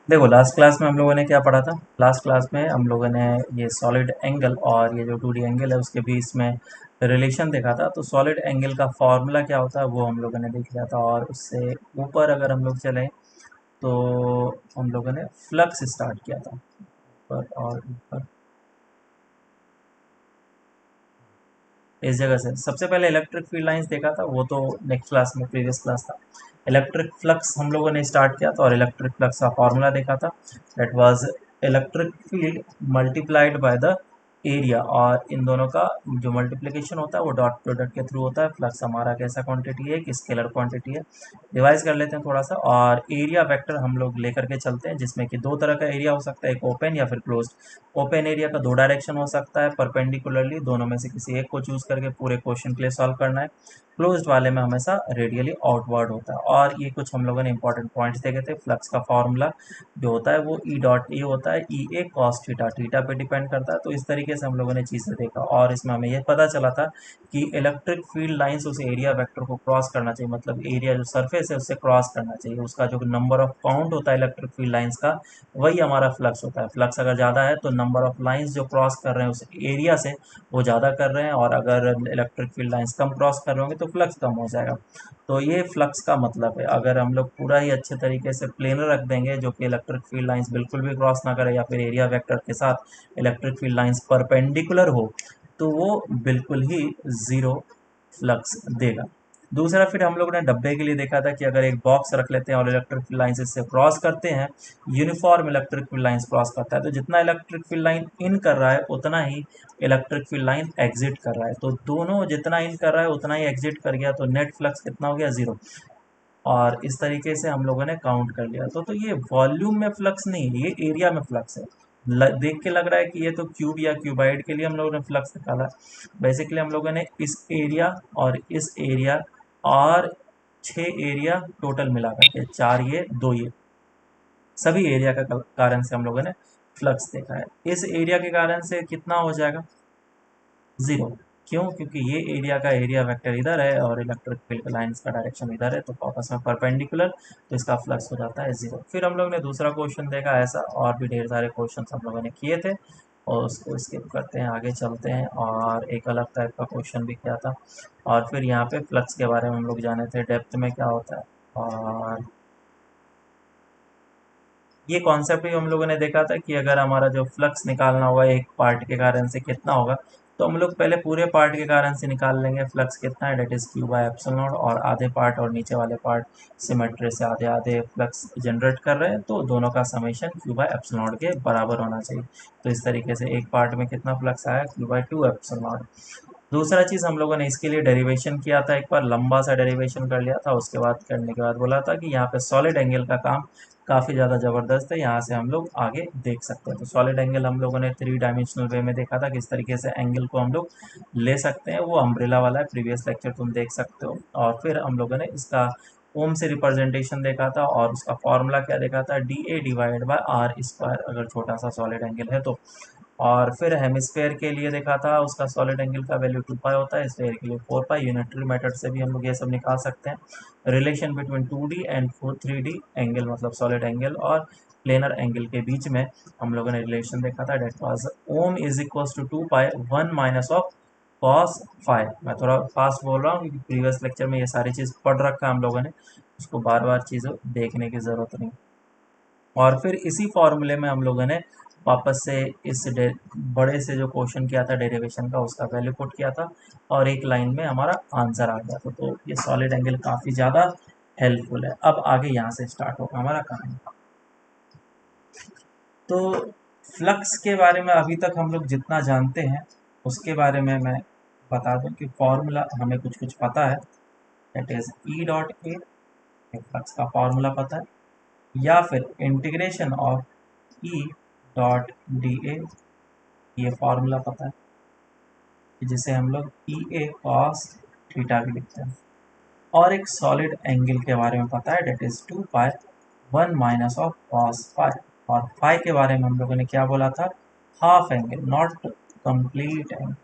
देखो last class में हम लोगों ने क्या पढ़ा था। लास्ट क्लास में हम लोगों ने ये सॉलिड एंगल और ये जो 2D एंगल है उसके बीच में रिलेशन देखा था। तो सॉलिड एंगल का फॉर्मूला क्या होता है वो हम लोगों ने देख लिया था। और उससे ऊपर अगर हम लोग चलें तो हम लोगों ने फ्लक्स स्टार्ट किया था ऊपर और ऊपर। इस जगह से सबसे पहले इलेक्ट्रिक फील्ड लाइंस देखा था, वो तो नेक्स्ट क्लास में प्रीवियस क्लास था। इलेक्ट्रिक फ्लक्स हम लोगों ने स्टार्ट किया था और इलेक्ट्रिक फ्लक्स का फॉर्मूला देखा था। That was electric field multiplied by the area. और इन दोनों का जो मल्टीप्लिकेशन होता है वो डॉट प्रोडक्ट के थ्रू होता है। फ्लक्स हमारा कैसा क्वांटिटी है, एक स्केलर क्वांटिटी है। रिवाइज कर लेते हैं थोड़ा सा। और एरिया वेक्टर हम लोग लेकर के चलते हैं, जिसमें कि दो तरह का एरिया हो सकता है, एक ओपन या फिर क्लोज्ड। ओपन एरिया का दो डायरेक्शन हो सकता है परपेंडिकुलरली, दोनों में से किसी एक को चूज करके पूरे क्वेश्चन के लिए सॉल्व करना है। क्लोज्ड वाले में हमेशा रेडियली आउटवर्ड होता है। और ये कुछ हम लोगों ने इंपॉर्टेंट पॉइंट्स देखे थे। फ्लक्स का फॉर्मूला जो होता है वो ई डॉट ए होता है, ई ए कॉस थीटा, थीटा पे डिपेंड करता है। तो इस तरीके से हम लोगों ने चीज़ें देखा और इसमें हमें यह पता चला था कि इलेक्ट्रिक फील्ड लाइंस उस एरिया वेक्टर को क्रॉस करना चाहिए, मतलब एरिया जो सरफेस है उससे क्रॉस करना चाहिए। उसका जो नंबर ऑफ काउंट होता है इलेक्ट्रिक फील्ड लाइंस का, वही हमारा फ्लक्स होता है। फ्लक्स अगर ज़्यादा है तो नंबर ऑफ लाइंस जो क्रॉस कर रहे हैं उस एरिया से वो ज़्यादा कर रहे हैं, और अगर इलेक्ट्रिक फील्ड लाइंस कम क्रॉस कर रहे होंगे तो फ्लक्स कम हो जाएगा। तो ये फ्लक्स का मतलब है। अगर हम लोग पूरा ही अच्छे तरीके से प्लेनर रख देंगे जो कि इलेक्ट्रिक फील्ड लाइंस बिल्कुल भी क्रॉस ना करे, या फिर एरिया वेक्टर के साथ इलेक्ट्रिक फील्ड लाइंस परपेंडिकुलर हो, तो वो बिल्कुल ही ज़ीरो फ्लक्स देगा। दूसरा फिर हम लोग ने डब्बे के लिए देखा था कि अगर एक बॉक्स रख लेते हैं और इलेक्ट्रिक फील्ड लाइंस इससे क्रॉस करते हैं, uniform electric field lines cross करता है, तो जितना इलेक्ट्रिक फील्ड लाइन इन कर रहा है उतना ही इलेक्ट्रिक फील्ड लाइन एग्जिट कर रहा है। तो दोनों जितना इन कर रहा है उतना ही एग्जिट कर गया, तो नेट फ्लक्स कितना हो गया, जीरो। और इस तरीके से हम लोगों ने काउंट कर लिया। तो ये वॉल्यूम में फ्लक्स नहीं है, ये एरिया में फ्लक्स है। देख के लग रहा है कि ये तो क्यूब या क्यूबाइड के लिए हम लोगों ने फ्लक्स निकाला। बेसिकली हम लोगों ने इस एरिया और इस एरिया और 6 एरिया टोटल मिला करके, 4 ये 2 ये, सभी एरिया का कारण से हम लोगों ने फ्लक्स देखा है। इस एरिया के कारण से कितना हो जाएगा, जीरो। क्यों? क्योंकि ये एरिया का एरिया वेक्टर इधर है और इलेक्ट्रिक फील्ड लाइंस का डायरेक्शन इधर है, तो आपस में परपेंडिकुलर, तो इसका फ्लक्स हो जाता है जीरो। फिर हम लोग ने दूसरा क्वेश्चन देखा ऐसा, और भी ढेर सारे क्वेश्चन हम लोगों ने किए थे, और उसको स्किप करते हैं, आगे चलते हैं। और एक अलग टाइप का क्वेश्चन भी किया था। और फिर यहाँ पे फ्लक्स के बारे में हम लोग जाने थे डेप्थ में क्या होता है। और ये कॉन्सेप्ट भी हम लोगों ने देखा था कि अगर हमारा जो फ्लक्स निकालना होगा एक पार्ट के कारण से कितना होगा, तो हम लोग पहले पूरे पार्ट के कारण से निकाल लेंगे फ्लक्स कितना है, that is Q by epsilon naught. और आधे पार्ट और नीचे वाले पार्ट सिमेट्री से आधे आधे फ्लक्स जनरेट कर रहे हैं, तो दोनों का summation Q by epsilon not के बराबर होना चाहिए। तो इस तरीके से एक पार्ट में कितना फ्लक्स आया, क्यू बाय 2 एप्सिलॉन नॉट। दूसरा चीज़ हम लोगों ने इसके लिए डेरिवेशन किया था, एक बार लंबा सा डेरिवेशन कर लिया था। उसके बाद करने के बाद बोला था कि यहाँ पे सॉलिड एंगल का काम काफ़ी ज़्यादा ज़बरदस्त है, यहाँ से हम लोग आगे देख सकते हैं। तो सॉलिड एंगल हम लोगों ने 3 डायमेंशनल वे में देखा था, किस तरीके से एंगल को हम लोग ले सकते हैं। वो अम्ब्रेला वाला है, प्रीवियस लेक्चर तुम देख सकते हो। और फिर हम लोगों ने इसका ओम से रिप्रेजेंटेशन देखा था, और उसका फॉर्मूला क्या देखा था, D A divide by R square, अगर छोटा सा सॉलिड एंगल है तो। और फिर हेमिस्फेयर के लिए देखा था, उसका सॉलिड एंगल का वैल्यू 2 पाई होता है, स्फेयर के लिए 4 पाई। यूनिटरी मेथड से भी हम लोग ये सब निकाल सकते हैं। Relation between 2D and 3D angle, मतलब सॉलिड एंगल और प्लेनर एंगल के बीच में हम लोगों ने रिलेशन देखा था। That was ohm is equals to 2 pi 1 minus of cos five. मैं थोड़ा फास्ट बोल रहा हूँ क्योंकि प्रीवियस लेक्चर में ये सारी चीज़ पढ़ रखा है हम लोगों ने, उसको बार बार चीज़ों देखने की ज़रूरत नहीं। और फिर इसी फॉर्मूले में हम लोगों ने वापस से इस बड़े से जो क्वेश्चन किया था डेरिवेशन का, उसका वैल्यू पुट किया था, और एक लाइन में हमारा आंसर आ गया था। तो ये सॉलिड एंगल काफ़ी ज़्यादा हेल्पफुल है। अब आगे यहाँ से स्टार्ट होगा हमारा कहानी। तो फ्लक्स के बारे में अभी तक हम लोग जितना जानते हैं उसके बारे में मैं बता दूं कि फॉर्मूला हमें कुछ कुछ पता है। That is E dot A, flux का फॉर्मूला पता है। या फिर integration of E dot D A, ये फॉर्मूला पता है, जिसे हम लोग ई ए कॉस थीटा भी लिखते हैं। और एक सॉलिड एंगल के बारे में पता है, that is 2 pi 1 minus of cos five. और फाइव के बारे में हम लोगों ने क्या बोला था, half angle, not complete angle,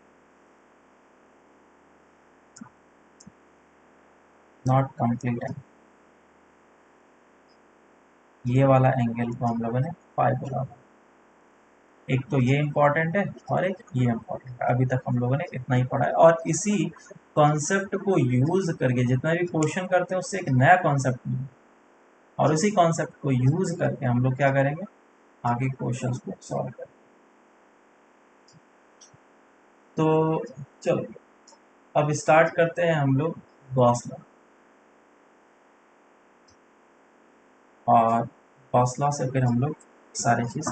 not complete angle. ये वाला एंगल को हम लोगों ने फाई बोला। एक तो ये इम्पोर्टेंट है और एक ये इम्पोर्टेंट है। अभी तक हम लोगों ने इतना ही पढ़ा है और इसी कॉन्सेप्ट को यूज करके जितना भी क्वेश्चन करते हैं उससे एक नया कॉन्सेप्ट मिले और उसी कॉन्सेप्ट को यूज करके हम लोग क्या करेंगे, आगे क्वेश्चंस को सॉल्व करेंगे। तो चलो अब स्टार्ट करते हैं हम लोग गॉस लॉ। और गॉस लॉ से फिर हम लोग सारी चीज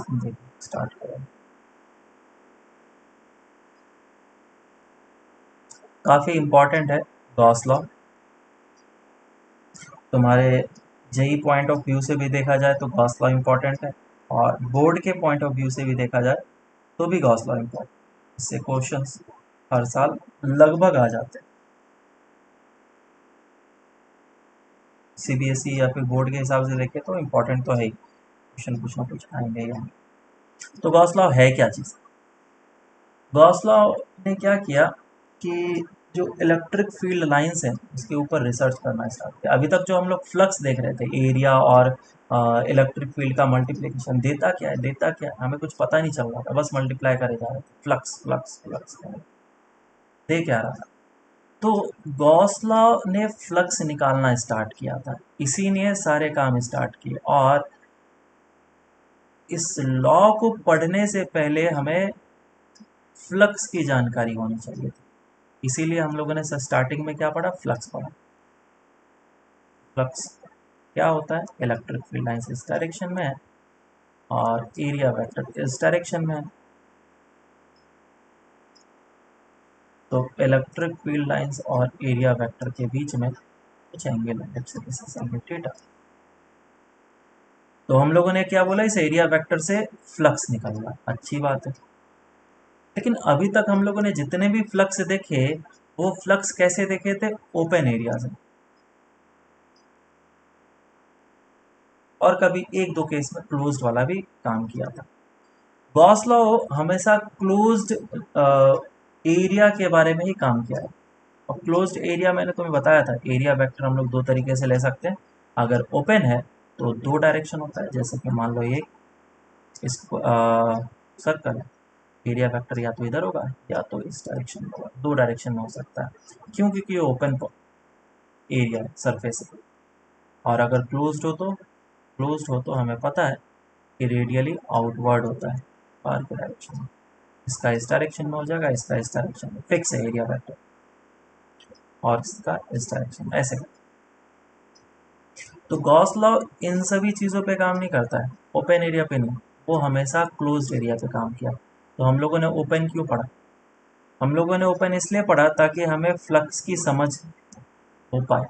स्टार्ट करेंगे। काफी इम्पोर्टेंट है गॉस लॉ। तुम्हारे जेई पॉइंट ऑफ व्यू से भी देखा जाए तो गॉस लॉ इम्पोर्टेंट है और बोर्ड के पॉइंट ऑफ व्यू से भी देखा जाए तो भी गॉस लॉ इम्पोर्टेंट। इससे क्वेश्चंस हर साल लगभग आ जाते हैं। सीबीएसई या फिर बोर्ड के हिसाब से देखें तो इम्पोर्टेंट तो है ही, क्वेश्चन कुछ ना कुछ आएंगे ही आएंगे। तो गॉस लॉ है क्या चीज़? गॉस लॉ ने क्या किया कि जो इलेक्ट्रिक फील्ड लाइंस हैं उसके ऊपर रिसर्च करना स्टार्ट किया। अभी तक जो हम लोग फ्लक्स देख रहे थे, एरिया और इलेक्ट्रिक फील्ड का मल्टीप्लिकेशन, देता क्या है देता क्या है हमें कुछ पता नहीं चल रहा था, बस मल्टीप्लाई करे जा रहे थे, फ्लक्स फ्लक्स फ्लक्स दे क्या रहा था। तो गॉस लॉ ने फ्लक्स निकालना स्टार्ट किया था, इसी ने सारे काम स्टार्ट किए। और इस लॉ को पढ़ने से पहले हमें फ्लक्स की जानकारी होनी चाहिए थी, इसीलिए हम लोगों ने स्टार्टिंग में क्या पढ़ा, फ्लक्स पढ़ा। फ्लक्स क्या होता है, इलेक्ट्रिक फील्ड लाइंस इस डायरेक्शन में है और एरिया वेक्टर इस डायरेक्शन में है। तो इलेक्ट्रिक फील्ड लाइंस और एरिया वेक्टर के बीच में कुछ एंगल है, एंगल थीटा। तो हम लोगों ने क्या बोला, इस एरिया वेक्टर से फ्लक्स निकलना, अच्छी बात है। लेकिन अभी तक हम लोगों ने जितने भी फ्लक्स देखे वो फ्लक्स कैसे देखे थे, ओपन एरिया से, और कभी एक दो केस में क्लोज्ड वाला भी काम किया था। गॉस लॉ हमेशा क्लोज्ड एरिया के बारे में ही काम किया है। और क्लोज्ड एरिया मैंने तुम्हें बताया था, एरिया वेक्टर हम लोग दो तरीके से ले सकते हैं। अगर ओपन है तो दो डायरेक्शन होता है, जैसे कि मान लो ये इसको सर्कल है, एरिया वेक्टर या तो इधर होगा या तो इस डायरेक्शन में होगा, दो डायरेक्शन में हो सकता है। क्यों? क्योंकि ये ओपन एरिया है, सरफेस है। और अगर क्लोज्ड हो तो हमें पता है कि रेडियली आउटवर्ड होता है, बाहर के डायरेक्शन में। इसका इस डायरेक्शन में हो जाएगा, इसका इस डायरेक्शन में, फिक्स है एरिया वेक्टर, और इसका इस डायरेक्शन में, ऐसे। तो गॉस लॉ इन सभी चीज़ों पे काम नहीं करता है, ओपन एरिया पे नहीं, वो हमेशा क्लोज्ड एरिया पे काम किया। तो हम लोगों ने ओपन क्यों पढ़ा? हम लोगों ने ओपन इसलिए पढ़ा ताकि हमें फ्लक्स की समझ हो पाए,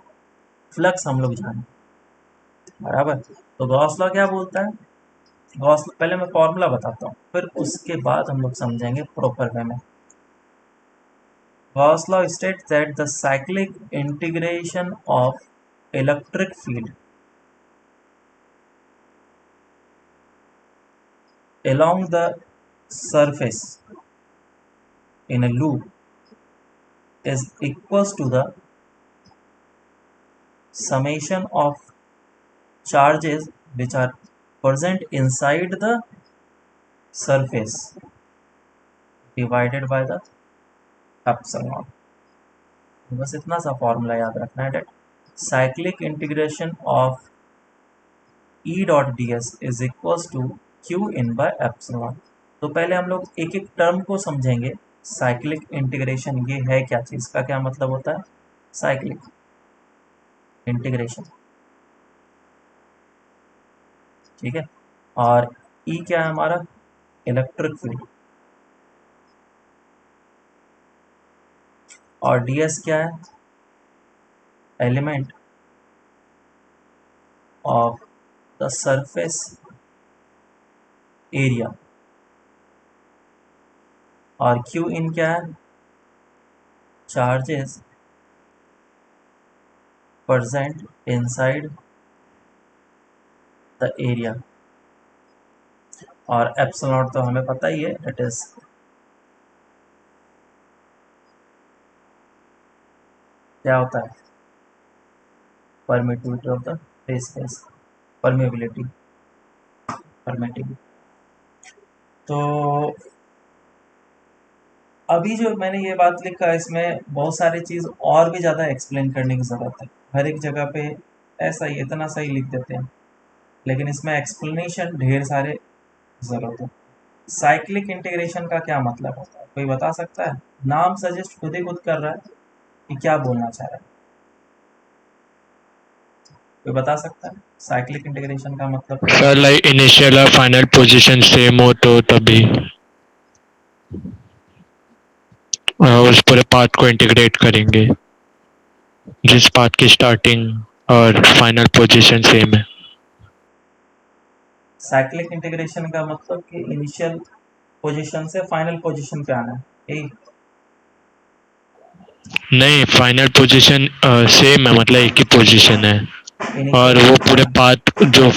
फ्लक्स हम लोग जाने, बराबर। तो गॉस लॉ क्या बोलता है, गॉस लॉ पहले मैं फॉर्मूला बताता हूँ, फिर उसके बाद हम लोग समझेंगे प्रॉपर वे में। Gauss law states that the cyclic integration of electric field along the surface in a loop is equals to the summation of charges which are present inside the surface divided by the epsilon। बस इतना सा formula याद रखना है, that cyclic integration of E dot D S is equals to Q in by epsilon. तो पहले हम लोग एक एक टर्म को समझेंगे। साइक्लिक इंटीग्रेशन ये है क्या चीज़, का क्या मतलब होता है, साइक्लिक इंटीग्रेशन, ठीक है। और ई क्या है हमारा, इलेक्ट्रिक फील्ड, और डी एस क्या है, element of the surface area, और क्यू इन क्या है, charges present inside the area. और एप्सिलॉन तो हमें पता ही है, इट इज क्या होता है, permittivity of the free space, permeability. Permittivity. तो अभी जो मैंने ये बात लिखा है इसमें बहुत सारी चीज़ और भी ज़्यादा एक्सप्लेन करने की ज़रूरत है। हर एक जगह पे ऐसा ही इतना सही लिख देते हैं, लेकिन इसमें एक्सप्लेनेशन ढेर सारे ज़रूरत है। साइक्लिक इंटीग्रेशन का क्या मतलब होता है, कोई बता सकता है? नाम सजेस्ट खुद ही खुद कर रहा है कि क्या बोलना चाह रहा है, कोई बता सकता है साइक्लिक इंटीग्रेशन का मतलब क्या सर है? लाइक इनिशियल और फाइनल पोजीशन सेम हो तो तभी उस पूरे पाथ को इंटीग्रेट करेंगे जिस पाथ की स्टार्टिंग और फाइनल पोजीशन सेम है। साइक्लिक इंटीग्रेशन का मतलब कि इनिशियल पोजीशन से फाइनल पोजीशन पे आना है, यही? नहीं, फाइनल पोजीशन सेम है, मतलब एक ही पोजीशन है। इनिशियल और वो पूरे पोजीशन पाथ जो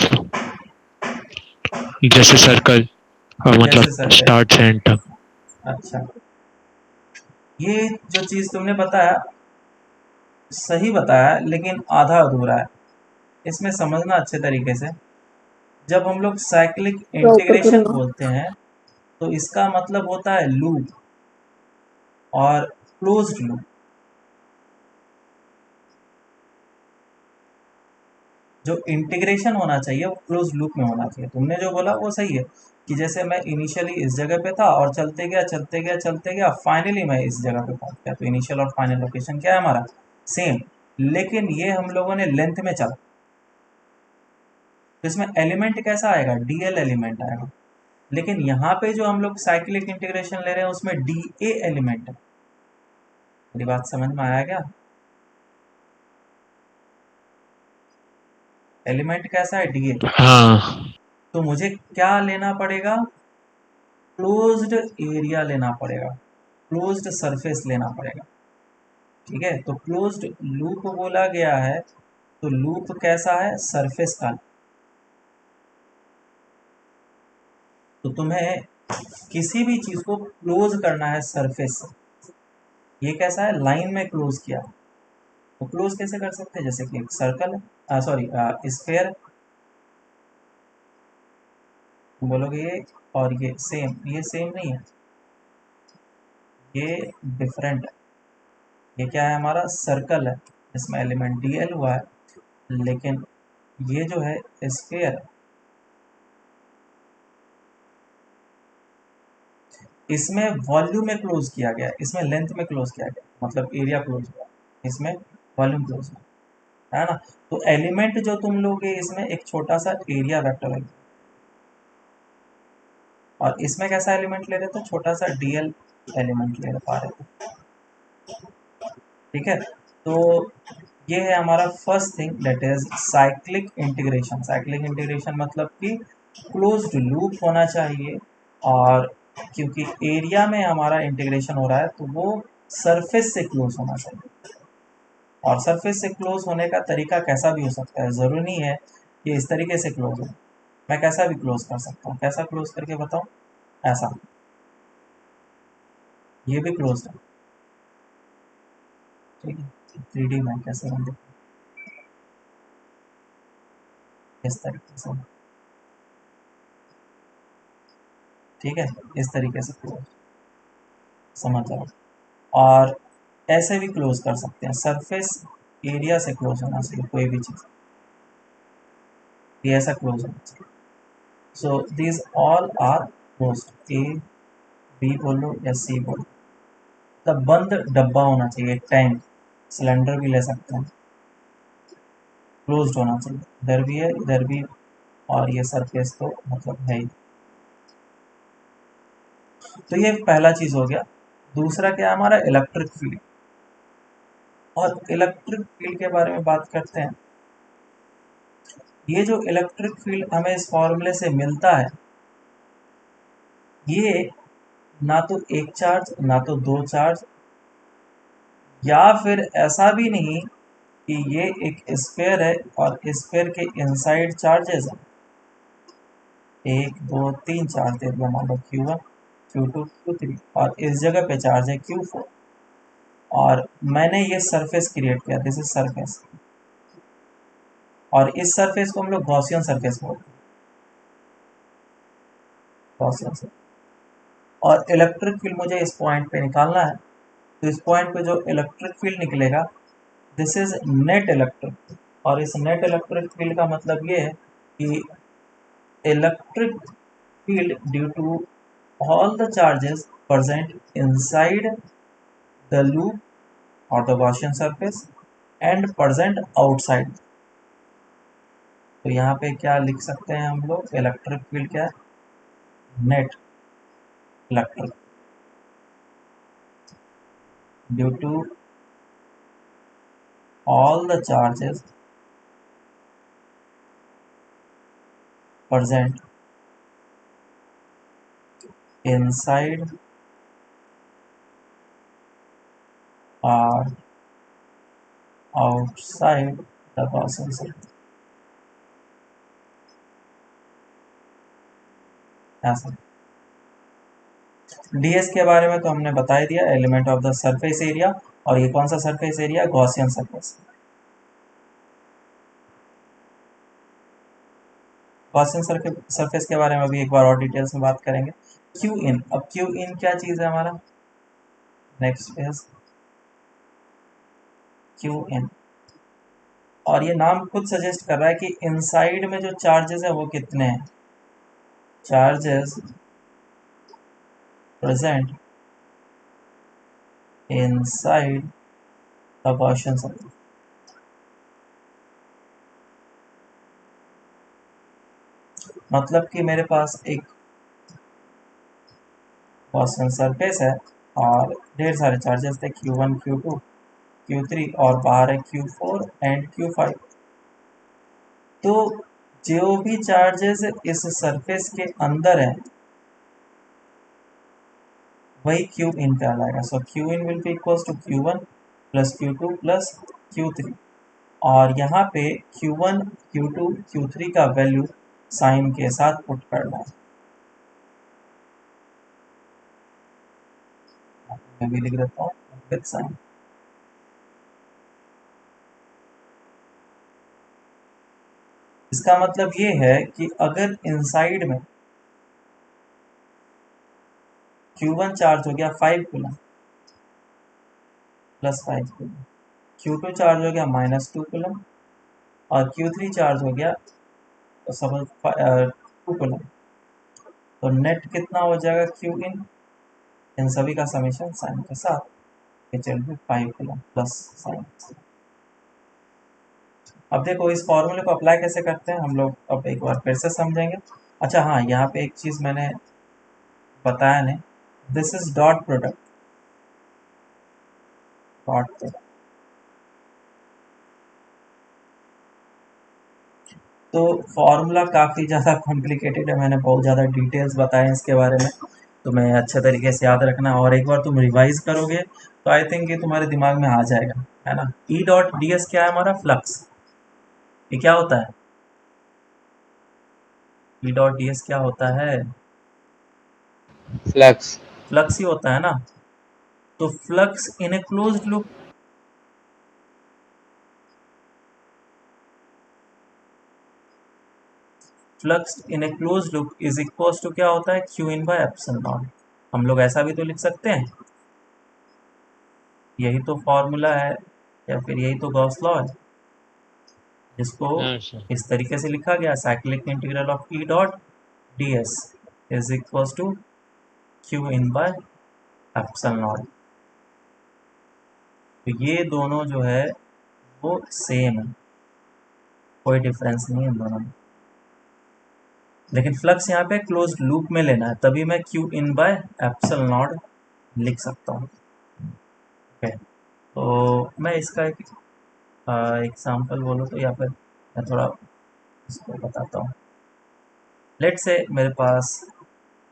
जैसे सर्कल मतलब जैसे सर्कल। स्टार्ट से एंड तक। अच्छा, ये जो चीज़ तुमने बताया सही बताया, लेकिन आधा अधूरा है। इसमें समझना अच्छे तरीके से, जब हम लोग साइक्लिक इंटीग्रेशन बोलते हैं तो इसका मतलब होता है लूप और क्लोज्ड लूप। जो इंटीग्रेशन होना चाहिए वो क्लोज लूप में होना चाहिए। तुमने जो बोला वो सही है कि जैसे मैं इनिशियली इस जगह पे था और चलते गया चलते गया चलते गया, फाइनली मैं इस जगह पे पहुंच गया, तो इनिशियल और फाइनल लोकेशन क्या है हमारा? सेम। लेकिन ये हम लोगों ने लेंथ में चला, तो इसमें एलिमेंट कैसा आएगा? डीएल एलिमेंट आएगा। लेकिन यहाँ पे जो हम लोग साइक्लिक इंटीग्रेशन ले रहे हैं उसमें डी ए एलिमेंट है। मेरी बात समझ में आया क्या? एलिमेंट कैसा है? D A. हाँ। तो मुझे क्या लेना पड़ेगा? क्लोज्ड एरिया लेना पड़ेगा, क्लोज्ड सरफेस लेना पड़ेगा। ठीक है, तो क्लोज्ड लूप बोला गया है, तो लूप कैसा है? सरफेस का। तो तुम्हें किसी भी चीज को क्लोज करना है सरफेस से। ये कैसा है? लाइन में क्लोज किया। तो क्लोज कैसे कर सकते हैं? जैसे कि एक सर्कल है, सॉरी स्फेयर, बोलोगे ये और ये सेम, ये सेम नहीं है, ये डिफरेंट है। ये क्या है? हमारा सर्कल है, इसमें एलिमेंट डीएल हुआ है, लेकिन ये जो है स्फेयर, इसमें वॉल्यूम में क्लोज किया गया, इसमें लेंथ में क्लोज किया गया, मतलब एरिया क्लोज हुआ, इसमें वॉल्यूम क्लोज हुआ, है ना? तो एलिमेंट जो तुम लोगे इसमें एक छोटा सा एरिया वेक्टर है, और इसमें कैसा एलिमेंट ले रहे थे? छोटा सा डीएल एलिमेंट ले पा रहे थे। ठीक है, तो ये है हमारा first thing, that is cyclic integration. Cyclic integration मतलब कि क्लोज्ड लूप होना चाहिए, और क्योंकि एरिया में हमारा इंटीग्रेशन हो रहा है तो वो सरफेस से क्लोज होना चाहिए। और सरफेस से क्लोज होने का तरीका कैसा भी हो सकता है, ज़रूरी नहीं है कि इस तरीके से क्लोज हो। मैं कैसा भी क्लोज कर सकता हूँ, कैसा क्लोज करके बताऊँ? ऐसा, ये भी क्लोज है। ठीक है, 3D में कैसे बन देखो, इस तरीके से। ठीक है, इस तरीके से क्लोज, समझ जाओ। और ऐसे भी क्लोज कर सकते हैं, सरफेस एरिया से क्लोज होना चाहिए कोई भी चीज़, ये ऐसा क्लोज होना चाहिए। So these all are closed, A B बोलो या सी बोलो। तब बंद डब्बा होना चाहिए, टैंक, सिलेंडर भी ले सकते हैं, क्लोज्ड होना चाहिए। इधर भी है इधर भी, और ये सरफेस तो मतलब है ही। तो ये पहला चीज हो गया। दूसरा क्या है हमारा? Electric field. और इलेक्ट्रिक फील्ड के बारे में बात करते हैं। ये जो इलेक्ट्रिक फील्ड हमें इस फॉर्मूले से मिलता है, ये ना तो एक चार्ज ना तो दो चार्ज, या फिर ऐसा भी नहीं कि ये एक स्फेयर है और स्फेयर के इनसाइड चार्जेस हैं, एक दो तीन चार्ज दे दिया, मान लो Q1 Q2 Q3, और इस जगह पे चार्ज है Q4, और मैंने ये सरफेस क्रिएट किया, दिस इज सरफेस, और इस सरफेस को हम लोग गॉसियन सरफेस बोलते हैं। Gaussian surface. और इलेक्ट्रिक फील्ड मुझे इस पॉइंट पे निकालना है, तो इस पॉइंट पे जो इलेक्ट्रिक फील्ड निकलेगा this is net electric field. और इस नेट इलेक्ट्रिक फील्ड का मतलब ये है कि electric field due to all the charges present inside the loop or the Gaussian surface and present outside। तो यहाँ पे क्या लिख सकते हैं हम लोग, इलेक्ट्रिक फील्ड क्या है, net electric due to all the charges present inside or outside the Gaussian surface। ऐसा ds के बारे में तो हमने बता ही दिया, element of the surface area. और ये कौन सा surface area, Gaussian surface. Gaussian surface के बारे में भी एक बार और डिटेल्स में बात करेंगे। क्यू इन, अब क्यू इन क्या चीज है हमारा, नेक्स्ट इज क्यू इन। और ये नाम खुद सजेस्ट कर रहा है कि इनसाइड में जो चार्जेस है वो कितने हैं, charges present inside the Gaussian surface. मतलब कि मेरे पास एक गॉसियन सरफेस है और ढेर सारे चार्जेस थे, Q1 Q2 Q3 और बाहर है Q4 एंड Q5। तो जो भी चार्जेस इस सरफेस के अंदर है वही क्यू इन कहलाएगा। So Q in will be equals to Q1 plus Q2 plus Q3। और यहाँ पे Q1 Q2 Q3 का वैल्यू साइन के साथ पुट करना है। मैं भी लिख देता हूँ विद साइन। इसका मतलब ये है कि अगर इनसाइड में Q1 चार्ज हो गया 5 coulomb plus 5 coulomb, Q2 charge हो गया -2 कूलम और Q3 चार्ज हो गया सपोज 2 कूलम, तो नेट कितना हो जाएगा क्यू इन सभी का समीशन साइन के साथ, which will be 5 coulomb plus sign. अब देखो इस फॉर्मूले को अप्लाई कैसे करते हैं हम लोग, अब एक बार फिर से समझेंगे। अच्छा हाँ, यहाँ पे एक चीज मैंने बताया नहीं, this is dot product, dot product. तो फॉर्मूला काफ़ी ज़्यादा कॉम्प्लिकेटेड है, मैंने बहुत ज़्यादा डिटेल्स बताए हैं इसके बारे में, तो मैं अच्छे तरीके से याद रखना, और एक बार तुम रिवाइज करोगे तो आई थिंक ये तुम्हारे दिमाग में आ जाएगा, है ना। ई डॉट डी एस क्या है हमारा, फ्लक्स। ये क्या होता है, ई डॉट डी एस क्या होता है, फ्लक्स। फ्लक्स ही होता है ना। तो flux in a closed loop, flux in a closed loop is equals to क्या होता है, Q in by epsilon naught. हम लोग ऐसा भी तो लिख सकते हैं, यही तो फॉर्मूला है या फिर यही तो गॉस लॉ है, जिसको हाँ सर। इस तरीके से लिखा गया, cyclic integral of E dot D S is equals to Q in by epsilon naught. तो ये दोनों जो है वो सेम है, कोई डिफरेंस नहीं है इन दोनों में, लेकिन फ्लक्स यहाँ पे क्लोज्ड लूप में लेना है, तभी मैं Q in by epsilon not लिख सकता हूँ। ओके, तो मैं इसका एक एग्जाम्पल बोलूँ तो, या फिर मैं थोड़ा इसको बताता हूँ। लेट से मेरे पास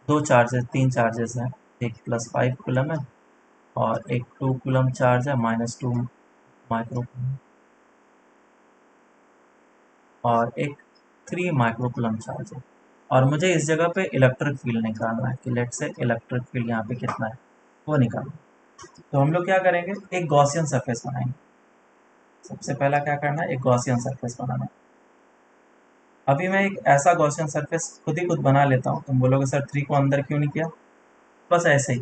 तीन चार्जेस हैं, एक +5 कूलम है और एक 2 कूलम चार्ज है, -2 माइक्रो कूलम, और एक 3 माइक्रो कूलम चार्ज है। और मुझे इस जगह पे इलेक्ट्रिक फील्ड निकालना है कि लेट से इलेक्ट्रिक फील्ड यहाँ पे कितना है वो निकालना है। तो हम लोग क्या करेंगे, एक गॉसियन सरफेस बनाएंगे। सबसे पहला क्या करना है, एक गॉसियन सरफेस बनाना है। अभी मैं एक ऐसा गॉसियन सरफेस खुद ही खुद बना लेता हूँ, तुम बोलोगे सर 3 को अंदर क्यों नहीं किया? बस ऐसे ही।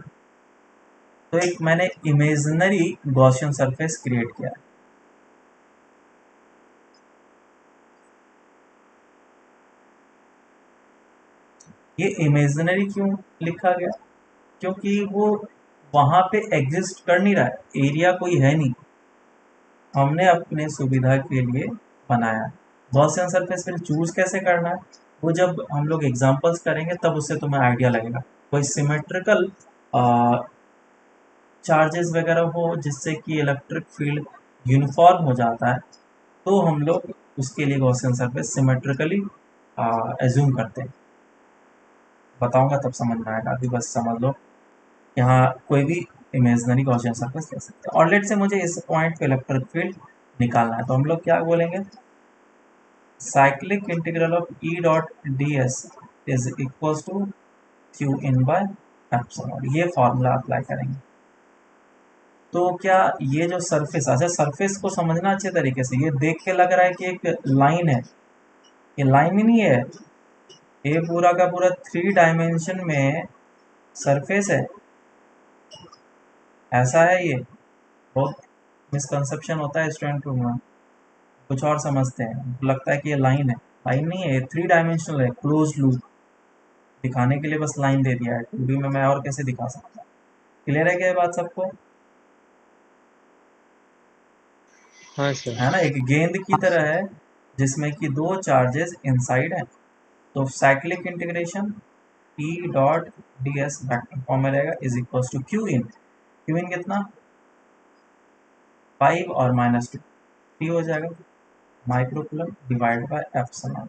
तो एक मैंने इमेजिनरी गॉसियन सरफेस क्रिएट किया है। ये इमेजिनरी क्यों लिखा गया? क्योंकि वो वहां पे एग्जिस्ट कर नहीं रहा है, एरिया कोई है नहीं, हमने अपने सुविधा के लिए बनाया है। गॉसियन सरफेस फिर चूज कैसे करना है, वो जब हम लोग एग्जांपल्स करेंगे तब उससे तुम्हें आइडिया लगेगा। कोई सिमेट्रिकल चार्जेस वगैरह हो जिससे कि इलेक्ट्रिक फील्ड यूनिफॉर्म हो जाता है, तो हम लोग उसके लिए गॉसियन सरफेस सिमेट्रिकली एज्यूम करते हैं। बताऊंगा तब समझ में आएगा, अभी बस समझ लो। यहाँ कोई भी इमेजिनरी गॉसियन सरफेस ले सकते हैं। और लेट से मुझे इस पॉइंट पे इलेक्ट्रिक फील्ड निकालना है, तो हम लोग क्या बोलेंगे, cyclic integral of E dot D S is equal to Q in by epsilon, ये फॉर्मूला अप्लाई करेंगे। तो क्या ये जो सरफेस, अच्छा सरफेस को समझना अच्छे तरीके से, ये देख के लग रहा है कि एक लाइन है, ये लाइन ही नहीं है, ये पूरा का पूरा 3 डायमेंशन में सरफेस है। ऐसा है ये, बहुत मिसकंसेप्शन होता है स्टूडेंट में, कुछ और समझते हैं, उनको लगता है कि ये लाइन है, लाइन नहीं है, ये 3 डायमेंशनल है, क्लोज लूप। दिखाने के लिए बस लाइन दे दिया है, 2D में मैं और कैसे दिखा सकता हूँ? क्लियर है क्या ये बात सबको? हाँ सर। है ना, एक गेंद की तरह है जिसमें कि 2 चार्जेस इनसाइड है। तो cyclic integration E dot D S vector form में रहेगा is equal to Q in. Q in कितना, 5 और -2 टी हो जाएगा, माइक्रोकूलम डिवाइड बाय एप्सिलॉन।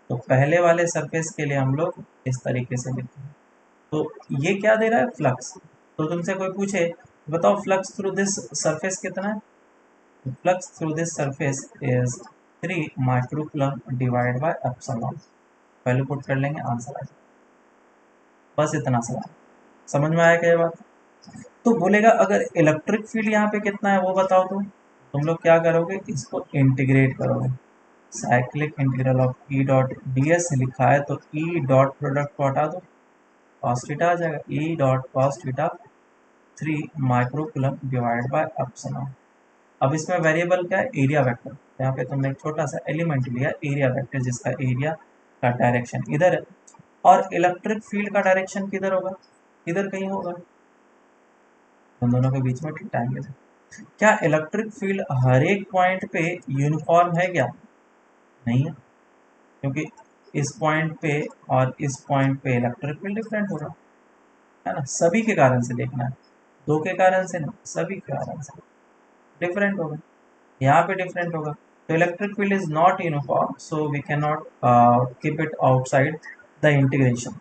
तो पहले वाले सरफेस के लिए हम लोग इस तरीके से लिखते हैं। तो ये क्या दे रहा है, फ्लक्स। तो तुमसे कोई पूछे बताओ फ्लक्स थ्रू दिस सरफेस कितना है, तो flux through this surface is 3 microcoulomb divide by epsilon. पहले पुट कर लेंगे, आंसर आ जाएगा। बस इतना सवाल, समझ में आया क्या ये बात? तो बोलेगा अगर इलेक्ट्रिक फील्ड यहाँ पे कितना है वो बताओ, तो तुम लोग क्या करोगे, इसको इंटीग्रेट करोगे। Cyclic integral of E dot D S लिखा है, तो ई डॉट प्रोडक्ट को हटा दो, कॉस थीटा आ जाएगा, E dot cos theta 3 microcoulomb divide by epsilon. अब इसमें वेरिएबल क्या है, एरिया वेक्टर। यहाँ पे तुमने एक छोटा सा एलिमेंट लिया, एरिया वेक्टर, जिसका एरिया का डायरेक्शन इधर है, और इलेक्ट्रिक फील्ड का डायरेक्शन किधर होगा, इधर कहीं होगा, उन दोनों के बीच में रेक्टेंगल है। क्या इलेक्ट्रिक फील्ड हर एक पॉइंट पे यूनिफॉर्म है क्या? नहीं है, क्योंकि इस पॉइंट पे और इस पॉइंट पे इलेक्ट्रिक फील्ड डिफरेंट होगा, है ना, सभी के कारण से देखना है, दो के कारण से नहीं, सभी के कारण से डिफरेंट होगा, यहाँ पे डिफरेंट होगा। तो electric field is not uniform, so we can not keep it outside the integration.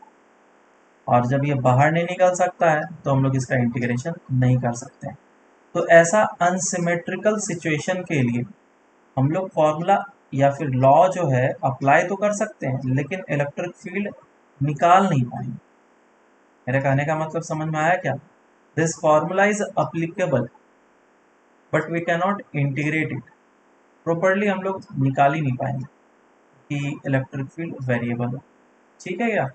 और जब ये बाहर नहीं निकल सकता है तो हम लोग इसका इंटीग्रेशन नहीं कर सकते हैं। तो ऐसा अनसिमेट्रिकल सिचुएशन के लिए हम लोग फॉर्मूला या फिर लॉ जो है अप्लाई तो कर सकते हैं, लेकिन इलेक्ट्रिक फील्ड निकाल नहीं पाएंगे। मेरे कहने का मतलब समझ में आया क्या? This formula is applicable but we can not integrate it properly, हम लोग निकाल ही नहीं पाएंगे कि इलेक्ट्रिक फील्ड वेरिएबल है। ठीक है क्या?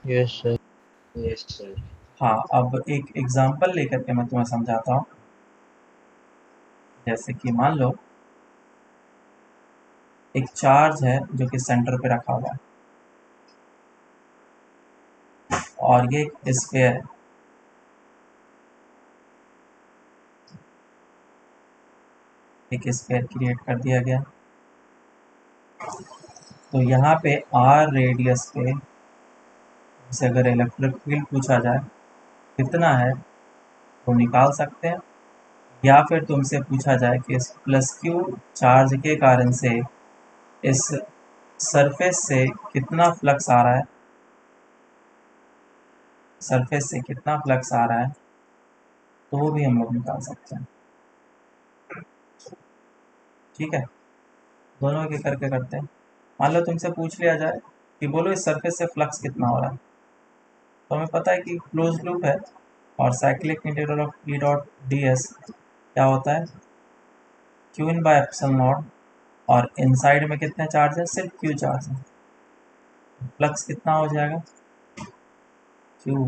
Yes sir. हाँ, अब एक एग्जांपल लेकर के मैं तुम्हें समझाता हूँ। जैसे कि मान लो एक चार्ज है जो कि सेंटर पे रखा हुआ है, और ये एक स्फीयर है। एक स्फीयर क्रिएट कर दिया गया, तो यहाँ पे आर रेडियस पे से अगर इलेक्ट्रिक फील्ड पूछा जाए कितना है तो निकाल सकते हैं, या फिर तुमसे पूछा जाए कि इस प्लस क्यू चार्ज के कारण से इस सरफेस से कितना फ्लक्स आ रहा है, सरफेस से कितना फ्लक्स आ रहा है, तो वो भी हम लोग निकाल सकते हैं। ठीक है, दोनों के करके करते हैं। मान लो तुमसे पूछ लिया जाए कि बोलो इस सरफेस से फ्लक्स कितना हो रहा है, तो हमें पता है कि क्लोज लूप है, और cyclic integral of E dot D S क्या होता है, Q in by epsilon naught, और इनसाइड में कितने चार्ज है, सिर्फ क्यू चार्ज है। फ्लक्स कितना हो जाएगा, क्यू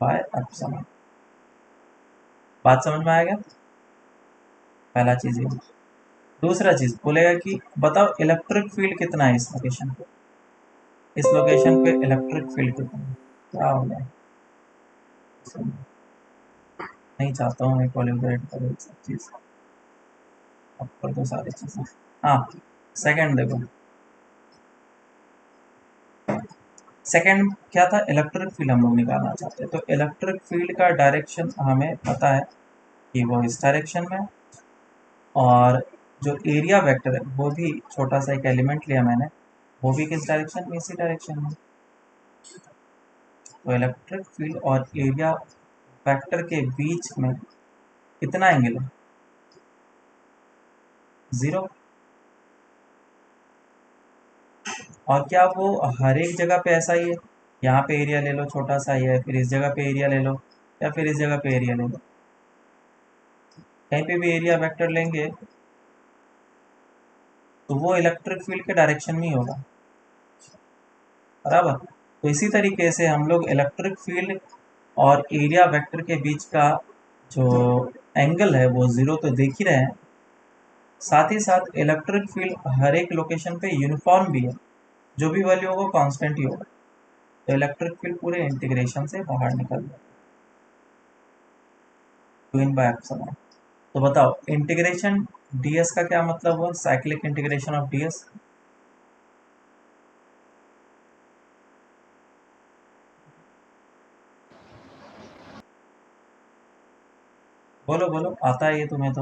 बाय एप्सिलॉन। बात समझ में आएगा, पहला चीज ये। दूसरा चीज बोलेगा कि बताओ इलेक्ट्रिक फील्ड कितना है इस लोकेशन पे, इस लोकेशन पे इलेक्ट्रिक फील्ड कितना है, क्या हो गया। नहीं चाहता हूँ मैं क्वालिफाइड करूँ सब चीज़, अब कर दो सारी चीज़ें। हाँ, सेकंड देखो, सेकंड क्या था, इलेक्ट्रिक फील्ड हम लोग निकालना चाहते हैं। तो इलेक्ट्रिक फील्ड का डायरेक्शन हमें पता है कि वो इस डायरेक्शन में, और जो एरिया वेक्टर है वो भी छोटा सा एक एलिमेंट लिया मैंने, वो भी किस डायरेक्शन में, इसी डायरेक्शन में। तो इलेक्ट्रिक फील्ड और एरिया वेक्टर के बीच में कितना एंगल है, 0। और क्या वो हर एक जगह पे ऐसा ही है, यहाँ पे एरिया ले लो छोटा सा ही है, फिर इस जगह पे एरिया ले लो, या फिर इस जगह पे एरिया ले लो, कहीं पे भी एरिया वेक्टर लेंगे तो वो इलेक्ट्रिक फील्ड के डायरेक्शन में ही होगा, बराबर। तो इसी तरीके से हम लोग इलेक्ट्रिक फील्ड और एरिया वेक्टर के बीच का जो एंगल है वो 0 तो देख ही रहे हैं, साथ ही साथ इलेक्ट्रिक फील्ड हर एक लोकेशन पे यूनिफॉर्म भी है, जो भी वैल्यू होगा कांस्टेंट ही होगा। तो इलेक्ट्रिक फील्ड पूरे इंटीग्रेशन से बाहर निकल जाए, टू इन बाय एप्सिलॉन। तो बताओ इंटीग्रेशन डीएस का क्या मतलब हुआ, साइक्लिक इंटीग्रेशन ऑफ डीएस। बोलो बोलो, आता है ये तुम्हें तो।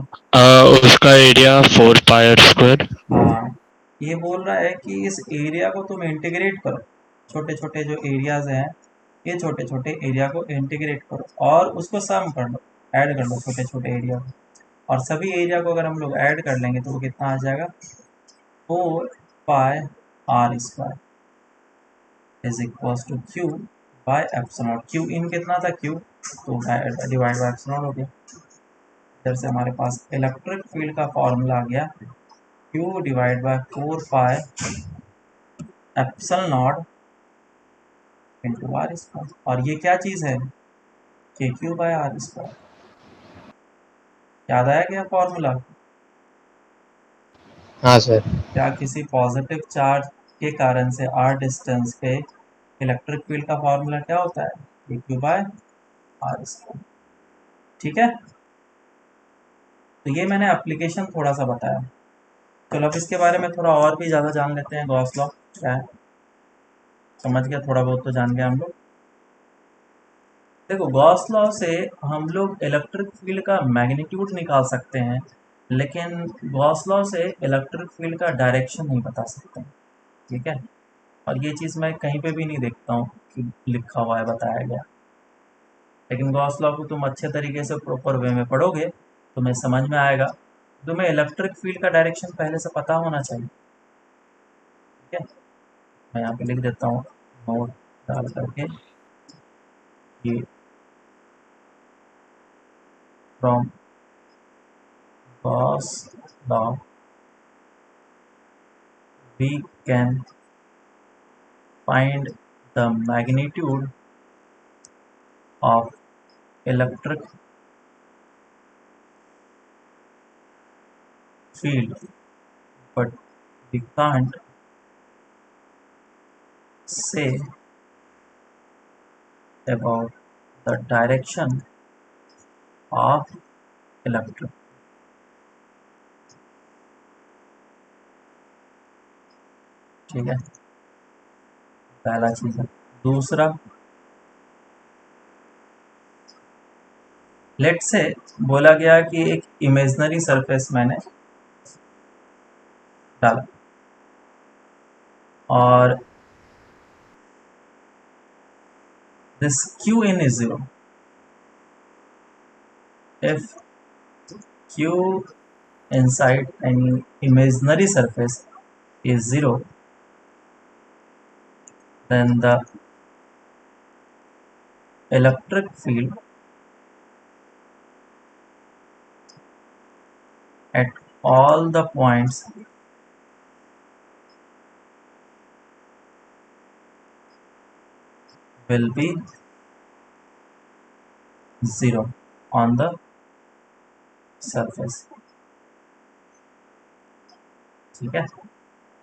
उसका एरिया 4 पाई r² हाँ, ये बोल रहा है कि इस एरिया को तुम इंटीग्रेट करो, छोटे छोटे जो एरियाज हैं, ये छोटे छोटे एरिया को इंटीग्रेट करो और उसको सम कर लो, ऐड कर लो छोटे छोटे एरिया को, और सभी एरिया को अगर हम लोग ऐड कर लेंगे तो वो कितना आ जाएगा, 4 pi r² is equal to Q by epsilon. Q in कितना था, क्यू, तो डिवाइड बाय एप्सिलॉन हो गया। इधर से हमारे पास इलेक्ट्रिक फील्ड का फॉर्मूला आ गया, Q divide bye 4 pi epsilon not into r²। और ये क्या चीज़ है, के क्यू बाय r²। याद आया क्या फॉर्मूला। हाँ सर। क्या किसी पॉजिटिव चार्ज के कारण से r डिस्टेंस पे इलेक्ट्रिक फील्ड का फॉर्मूला क्या होता है, के क्यू बाय r²। ठीक है, तो ये मैंने एप्लीकेशन थोड़ा सा बताया। चलो अब इसके बारे में थोड़ा और भी ज़्यादा जान लेते हैं, गॉस लॉ क्या है, समझ गया, थोड़ा बहुत तो जान गए हम लोग। देखो गॉस लॉ से हम लोग इलेक्ट्रिक फील्ड का मैग्नीट्यूड निकाल सकते हैं, लेकिन गॉस लॉ से इलेक्ट्रिक फील्ड का डायरेक्शन नहीं बता सकते, ठीक है। और ये चीज़ मैं कहीं पे भी नहीं देखता हूँ कि लिखा हुआ है, बताया गया। लेकिन गॉस लॉ को तुम अच्छे तरीके से प्रॉपर वे में पढ़ोगे तुम्हें समझ में आएगा। तुम्हें इलेक्ट्रिक फील्ड का डायरेक्शन पहले से पता होना चाहिए, ठीक है। मैं यहाँ पे लिख देता हूँ नोट डाल करके, ये from Gauss law we can find the magnitude of electric field, but we can't say about the direction of electric। ठीक है, पहला चीज है। दूसरा, लेट से बोला गया कि एक इमेजिनरी सरफेस मैंने डाला और this q in is 0। if q inside any imaginary surface is 0, then the electric field at all the points will be 0 on the surface. ठीक है,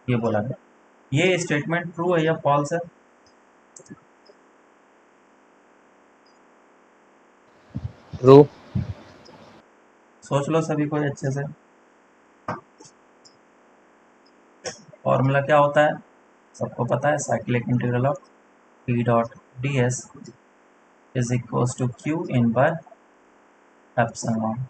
ये बोला गया। ये स्टेटमेंट ट्रू है या फॉल्स है? ट्रू। सोच लो सभी कोई अच्छे से। फॉर्मूला क्या होता है, सबको पता है, cyclic integral of P dot D S is equals to Q in by epsilon.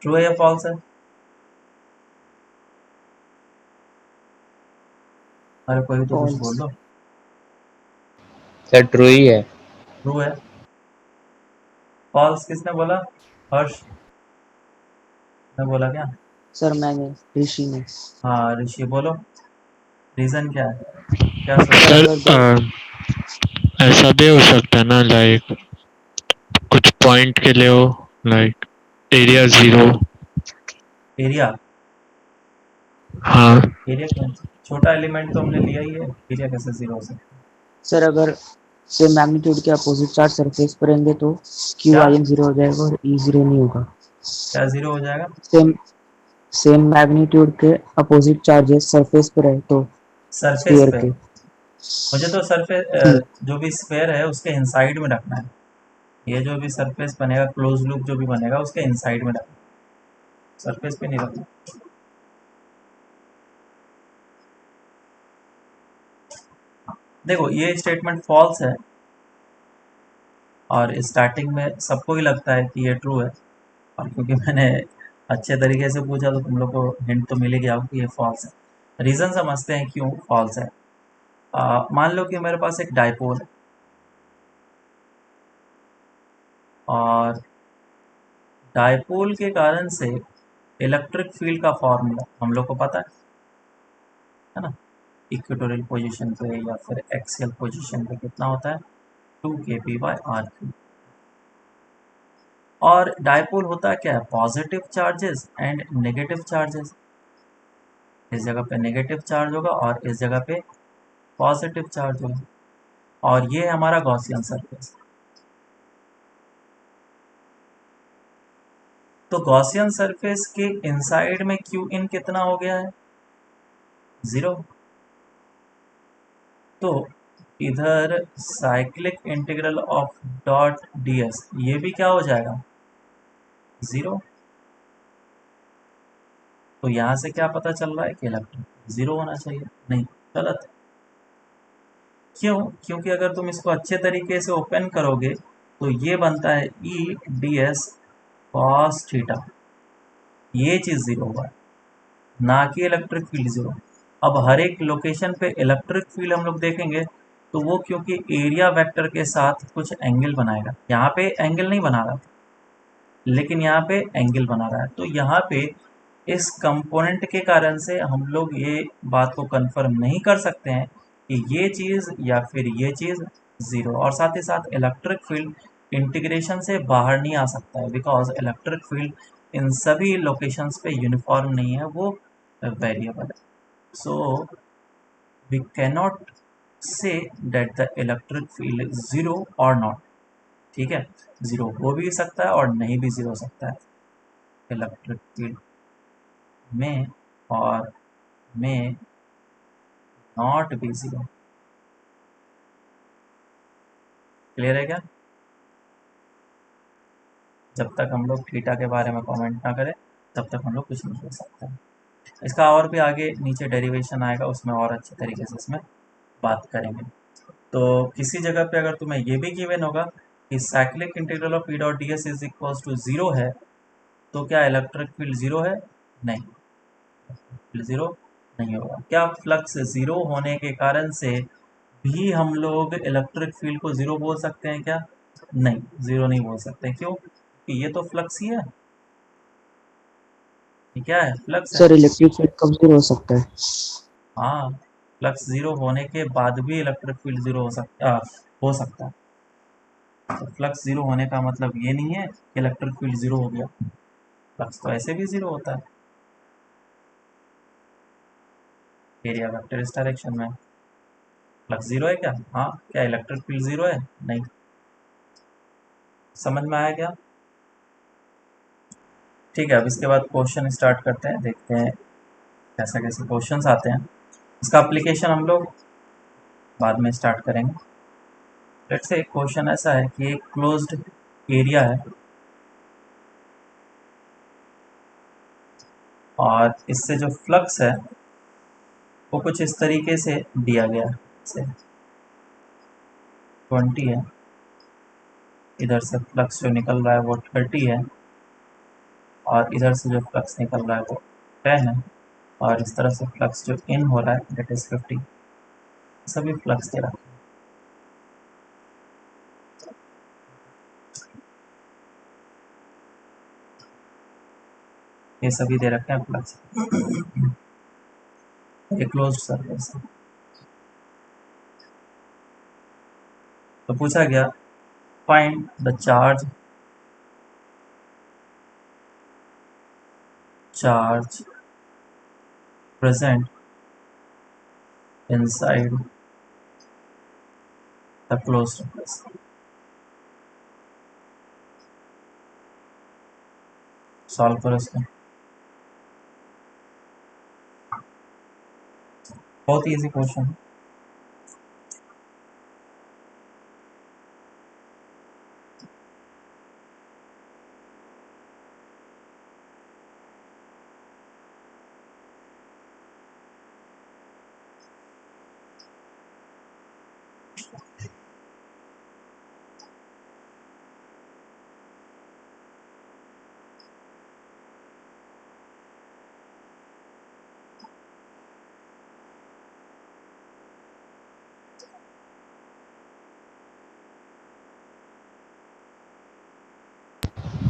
True है या फॉल्स है? अरे कोई तो कुछ False. बोल दो। सर ट्रू ही है। ट्रू है। फॉल्स किसने बोला? हर्ष ने बोला क्या? सर मैंने, ऋषि ने। हाँ ऋषि, बोलो रीजन क्या है, क्या सोचा? सर अगर ऐसा भी हो सकता है ना, लाइक कुछ पॉइंट के लिए हो, लाइक एरिया 0। एरिया? हाँ एरिया क्या, छोटा एलिमेंट तो हमने लिया ही है, एरिया कैसे 0 हो सकता है? सर अगर सेम मैग्नीट्यूड के अपोजिट चार्ज सरफेस पर रहेंगे तो क्यू क्या आई एन 0 हो जाएगा और ई 0 नहीं होगा। क्या 0 हो जाएगा? सेम मैग्नीट्यूड के अपोजिट चार्जेस सरफेस पर है तो सरफेस स्फीयर पे? के। मुझे तो सरफेस जो भी स्फेयर है उसके इनसाइड में रखना है। ये जो भी सरफेस बनेगा, क्लोज लूप जो भी बनेगा उसके इनसाइड में रखना, सरफेस पे नहीं रखना। देखो ये स्टेटमेंट फॉल्स है और स्टार्टिंग में सबको ही लगता है कि ये ट्रू है, और क्योंकि मैंने अच्छे तरीके से पूछा तो तुम लोग को हिंट तो मिल ही गया कि ये फॉल्स है। रीज़न समझते हैं क्यों फॉल्स है। मान लो कि मेरे पास एक डाइपोल है और डाइपोल के कारण से इलेक्ट्रिक फील्ड का फॉर्मूला हम लोग को पता है ना, इक्वेटोरियल पोजीशन पे या फिर एक्सियल पोजीशन पे कितना होता है, 2kp/r3। और डाइपोल होता है क्या है, positive charges and negative charges. इस जगह पे नेगेटिव चार्ज होगा और इस जगह पे पॉजिटिव चार्ज होगा, और ये है हमारा गॉसियन सरफेस। तो गॉसियन सरफेस के इनसाइड में क्यू इन कितना हो गया है, 0। तो इधर cyclic integral of dot ds ये भी क्या हो जाएगा, 0। तो यहाँ से क्या पता चल रहा है कि इलेक्ट्रिक 0 होना चाहिए, नहीं, गलत। क्यों? क्योंकि अगर तुम इसको अच्छे तरीके से ओपन करोगे तो ये बनता है E D S cos theta, ये चीज़ 0 हुआ, ना कि इलेक्ट्रिक फील्ड 0। अब हर एक लोकेशन पे इलेक्ट्रिक फील्ड हम लोग देखेंगे तो वो क्योंकि एरिया वेक्टर के साथ कुछ एंगल बनाएगा, यहाँ पे एंगल नहीं बना रहा लेकिन यहाँ पे एंगल बना रहा है। तो यहाँ पे इस कंपोनेंट के कारण से हम लोग ये बात को कंफर्म नहीं कर सकते हैं कि ये चीज़ या फिर ये चीज़ 0। और साथ ही साथ इलेक्ट्रिक फील्ड इंटीग्रेशन से बाहर नहीं आ सकता है, बिकॉज इलेक्ट्रिक फील्ड इन सभी लोकेशंस पे यूनिफॉर्म नहीं है, वो वेरिएबल है। So we cannot say that the electric field is 0 और नॉट। ठीक है, 0 हो भी सकता है और नहीं भी 0 हो सकता है इलेक्ट्रिक फील्ड में, और में नॉट भी 0। क्लियर है क्या? जब तक हम लोग थीटा के बारे में कमेंट ना करें तब तक हम लोग कुछ नहीं कर सकते। इसका और भी आगे नीचे डेरिवेशन आएगा, उसमें और अच्छे तरीके से इसमें बात करेंगे। तो किसी जगह पे अगर तुम्हें ये भी गिवन होगा कि cyclic integral of P dot D S is equals to 0 है, तो क्या इलेक्ट्रिक फील्ड 0 है? नहीं, फील्ड 0 नहीं होगा। क्या फ्लक्स 0 होने के कारण से भी हम लोग इलेक्ट्रिक फील्ड को 0 बोल सकते हैं क्या? नहीं, 0 नहीं बोल सकते। क्यों? कि ये तो फ्लक्स ही है, ये क्या है, फ्लक्स है। सर इलेक्ट्रिक फील्ड कब 0 हो सकता है? हाँ, फ्लक्स जीरो होने के बाद भी इलेक्ट्रिक फील्ड जीरो हो सकता है। तो फ्लक्स जीरो होने का मतलब ये नहीं है कि इलेक्ट्रिक फील्ड जीरो हो गया, फ्लक्स तो ऐसे भी जीरो होता है एरिया वेक्टर इस डायरेक्शन में। फ्लक्स जीरो है क्या? हाँ। क्या इलेक्ट्रिक फील्ड जीरो है? नहीं। समझ में आया क्या? ठीक है, अब इसके बाद क्वेश्चन स्टार्ट करते हैं, देखते हैं कैसा कैसे क्वेश्चंस आते हैं। इसका एप्लीकेशन हम लोग बाद में स्टार्ट करेंगे। लेट्स से एक क्वेश्चन ऐसा है कि एक क्लोज्ड एरिया है और इससे जो फ्लक्स है वो कुछ इस तरीके से दिया गया है। से 20 है, इधर से फ्लक्स जो निकल रहा है वो 30 है और इधर से जो फ्लक्स निकल रहा है वो 10 है और इस तरह से फ्लक्स जो इन हो रहा है दैट इज 50। सभी फ्लक्स दे रखा है। ये सभी दे रखे हैं फ्लक्स। ये क्लोज्ड सरफेस है। तो पूछा गया find the charge present inside the closed surface। Solve करो इसको। बहुत इजी क्वेश्चन।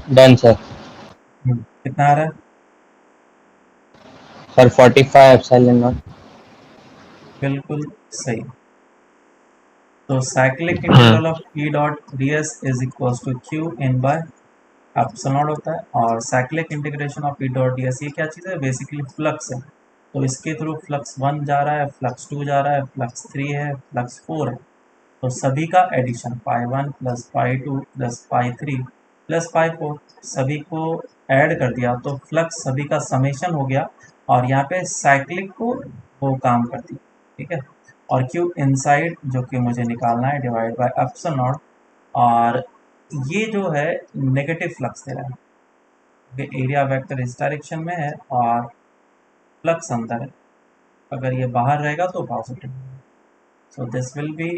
Done sir. कितना आ रहा है? Sir 45 epsilon naught. बिल्कुल सही। तो साइक्लिक हाँ integral of E dot D S is equal to Q in by epsilon होता है। और cyclic integration of E dot D S ये क्या चीज़ है? बेसिकली फ्लक्स है। तो इसके थ्रू फ्लक्स 1 जा रहा है, फ्लक्स 2 जा रहा है, फ्लक्स 3 है, फ्लक्स 4 है। तो सभी का एडिशन पाई 1 plus pi 2 plus pi 3 plus pi 4 सभी को ऐड कर दिया तो फ्लक्स सभी का समेशन हो गया और यहाँ पे साइक्लिक को वो काम करती है। ठीक है। और क्यू इनसाइड जो कि मुझे निकालना है डिवाइड बाय एप्सिलॉन नॉट। और ये जो है नेगेटिव फ्लक्स दे रहा है, एरिया वेक्टर इस डायरेक्शन में है और फ्लक्स अंदर है। अगर ये बाहर रहेगा तो positive. So this will be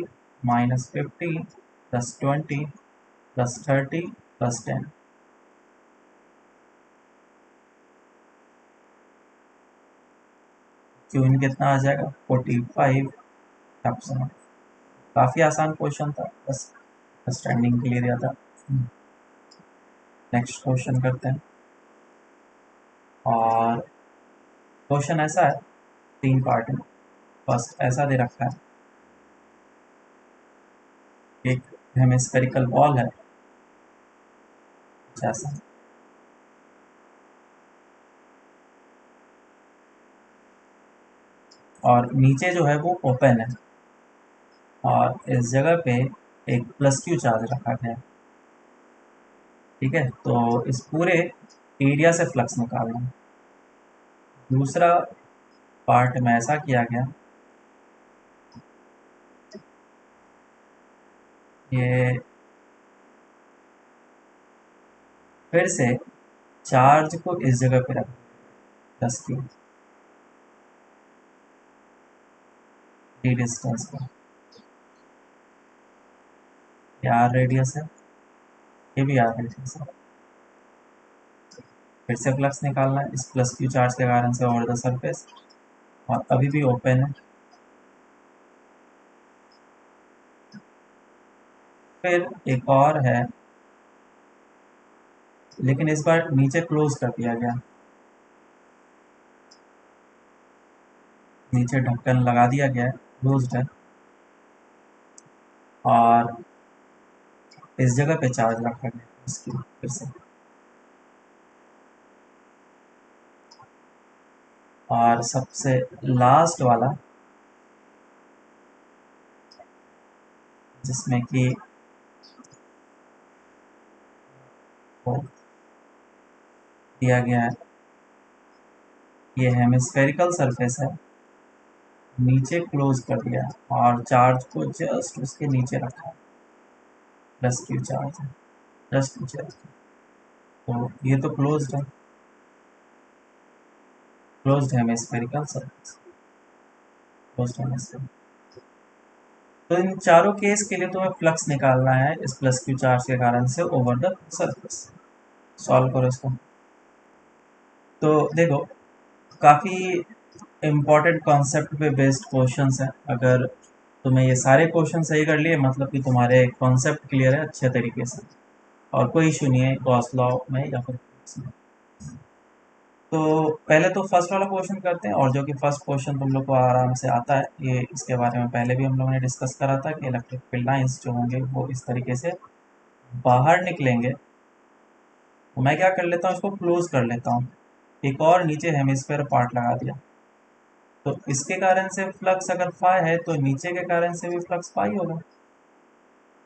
-50 plus 20 plus 30 plus 10। Q in कितना आ जाएगा? 45 एप्सिलॉन। काफ़ी आसान क्वेश्चन था, बस अंडरस्टैंडिंग के लिए दिया था। नेक्स्ट क्वेश्चन करते हैं। और क्वेश्चन ऐसा है 3 पार्ट में। फर्स्ट ऐसा दे रखा है, एक हेमिस्फेरिकल बॉल है जैसा, और नीचे जो है वो ओपन है और इस जगह पे एक प्लस क्यू चार्ज रखा गया है। ठीक है। तो इस पूरे एरिया से फ्लक्स निकालना है। दूसरा पार्ट में ऐसा किया गया, ये फिर से चार्ज को इस जगह पे रख प्लस क्यू डी डिस्टेंस पर। ये आर रेडियस है, ये भी आर रेडियस है। फिर से फ्लक्स निकालना है इस प्लस क्यू चार्ज के कारण से ओवर द सरफेस और अभी भी ओपन है। फिर एक और है लेकिन इस बार नीचे क्लोज कर दिया गया। नीचे ढक्कन लगा दिया गया है, क्लोज्ड है, और इस जगह पे चार्ज रखा गया है इसकी फिर से। और सबसे लास्ट वाला जिसमें कि वो दिया गया है, ये हेमिस्फेरिकल सरफेस है, नीचे क्लोज कर दिया है और चार्ज को जस्ट उसके नीचे रखा है, प्लस क्यू चार्ज है, जस्ट नीचे रखा है। तो ये तो क्लोज्ड है, closed hemispherical surface, closed hemispherical. तो इन चारों केस के लिए तुम्हें फ्लक्स निकालना है इस प्लस क्यू चार्ज के कारण से ओवर द सरफेस। सॉल्व करो इसको। तो देखो, काफ़ी इम्पॉर्टेंट कॉन्सेप्ट पे बेस्ड क्वेश्चंस हैं। अगर तुम्हें ये सारे क्वेश्चन सही कर लिए मतलब कि तुम्हारे कॉन्सेप्ट क्लियर है अच्छे तरीके से, और कोई इशू नहीं है गॉस लॉ में या फिर physics में। तो पहले तो फर्स्ट वाला क्वेश्चन करते हैं, और जो कि फर्स्ट क्वेश्चन तुम लोग को आराम से आता है, ये इसके बारे में पहले भी हम लोगों ने डिस्कस करा था कि इलेक्ट्रिक फील्ड लाइंस जो होंगे वो इस तरीके से बाहर निकलेंगे। तो मैं क्या कर लेता हूँ, इसको क्लोज कर लेता हूँ, एक और नीचे हेमिस्फेयर पार्ट लगा दिया। तो इसके कारण से फ्लक्स अगर फाई है तो नीचे के कारण से भी फ्लक्स फाई होगा।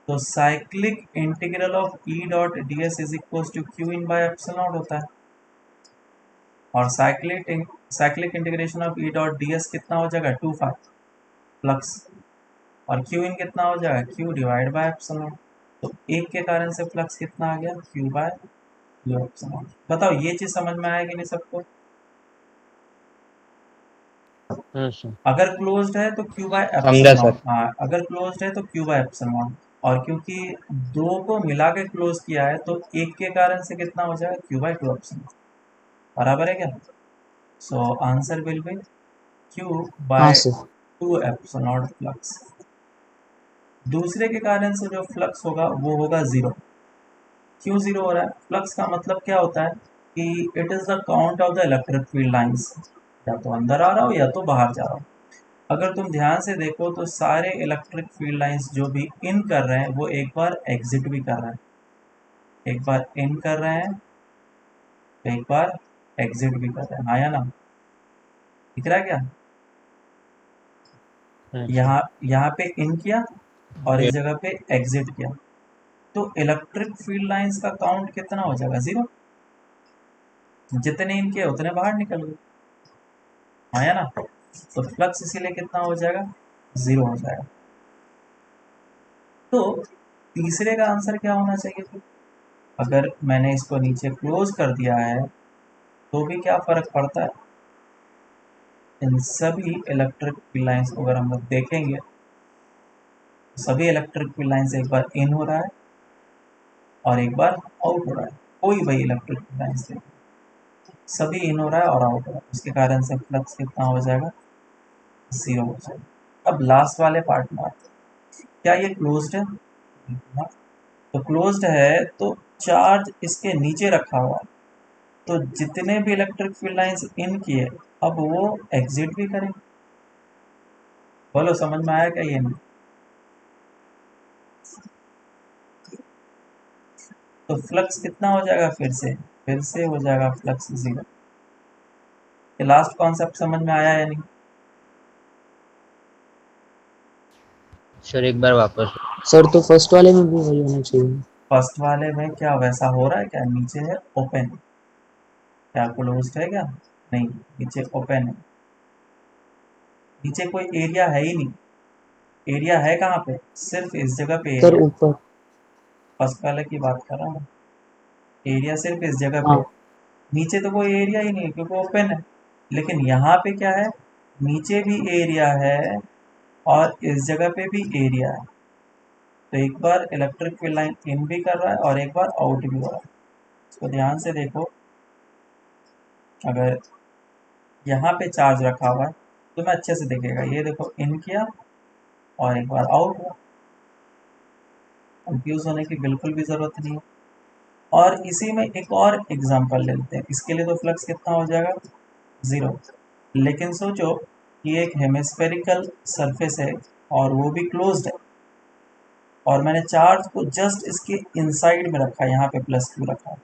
तो cyclic integral of E dot D S is equal to Q in by epsilon naught होता है, और cyclic integration of E dot D S कितना हो जाएगा, 2 फाई फ्लक्स, और क्यू इन कितना हो जाएगा, Q divide by epsilon naught. तो एक के कारण से फ्लक्स कितना आ गया, Q by Q epsilon naught. बताओ ये चीज समझ में आएगी नहीं सबको? सर। अगर क्लोज्ड है तो क्यू बाय समझा एप्सिलॉन सर। नॉट, हाँ अगर क्लोज्ड है तो क्यू बाय एप्सिलॉन नॉट। और क्योंकि दो को मिला के क्लोज किया है तो एक के कारण से कितना हो जाएगा, क्यू बाय टू एप्सिलॉन। बराबर है क्या? So answer will be Q हाँ by sir. 2 epsilon naught flux. दूसरे के कारण से जो फ्लक्स होगा वो होगा जीरो। क्यों जीरो हो रहा है? फ्लक्स का मतलब क्या होता है कि it is the count of the electric field lines, या तो अंदर आ रहा हो या तो बाहर जा रहा हो। अगर तुम ध्यान से देखो तो सारे इलेक्ट्रिक फील्ड लाइंस जो भी इन कर रहे हैं वो एक बार एग्जिट भी कर रहे हैं, एक बार इन कर रहे हैं, एक बार एग्जिट भी कर रहे हैं, हाँ या ना? दिख रहा है क्या? यहाँ यहाँ पे इन किया और इस जगह पे एग्जिट किया, तो इलेक्ट्रिक फील्ड लाइंस का काउंट कितना हो जाएगा, जीरो। जितने इन किए उतने बाहर निकल गए, हाँ या ना? तो फ्लक्स इसीलिए कितना हो जाएगा, जीरो हो जाएगा। तो तीसरे का आंसर क्या होना चाहिए फिर? अगर मैंने इसको नीचे क्लोज कर दिया है तो भी क्या फर्क पड़ता है, इन सभी इलेक्ट्रिक फील्ड लाइंस को अगर हम लोग देखेंगे, सभी इलेक्ट्रिक फील्ड लाइंस एक बार इन हो रहा है और एक बार आउट हो रहा है। कोई भाई इलेक्ट्रिक फील्ड लाइंस देखो, सभी इन हो रहा है और आउट हो रहा है, उसके कारण से फ्लक्स कितना हो जाएगा, जीरो हो जाएगा। अब लास्ट वाले पार्ट में आते हैं, क्या ये क्लोज्ड है? हाँ, तो क्लोज्ड है तो चार्ज इसके नीचे रखा हुआ है, तो जितने भी इलेक्ट्रिक फील्ड लाइंस इन किए अब वो एग्जिट भी करेंगे। बोलो समझ में आया क्या ये? नहीं तो फ्लक्स कितना हो जाएगा, फिर से हो जाएगा फ्लक्स जीरो। ये लास्ट कॉन्सेप्ट समझ में आया या नहीं? सर एक बार वापस। सर तो फर्स्ट वाले में भी वही होना चाहिए। फर्स्ट वाले में क्या वैसा हो रहा है क्या? नीचे है ओपन, क्या क्लोज्ड है क्या? नहीं, नीचे ओपन है, नीचे कोई एरिया है ही नहीं। एरिया है कहाँ पे, सिर्फ इस जगह पे सर एरिया। ऊपर। फर्स्ट वाले की बात कर रहा हूँ, एरिया सिर्फ इस जगह पे हाँ। है। नीचे तो कोई एरिया ही नहीं है क्योंकि ओपन है। लेकिन यहाँ पे क्या है, नीचे भी एरिया है और इस जगह पे भी एरिया है। तो एक बार इलेक्ट्रिक फील्ड लाइन इन भी कर रहा है और एक बार आउट भी हो रहा है। इसको ध्यान से देखो, अगर यहाँ पे चार्ज रखा हुआ है तो मैं अच्छे से देखेगा, ये देखो इन किया और एक बार आउट हुआ। कंफ्यूज होने की बिल्कुल भी ज़रूरत नहीं है। और इसी में एक और एग्जांपल ले लेते हैं, इसके लिए तो फ्लक्स कितना हो जाएगा, ज़ीरो। लेकिन सोचो ये एक हेमिस्फेरिकल सरफेस है और वो भी क्लोज्ड है, और मैंने चार्ज को जस्ट इसके इनसाइड में रखा है, यहाँ पे प्लस क्यू रखा है।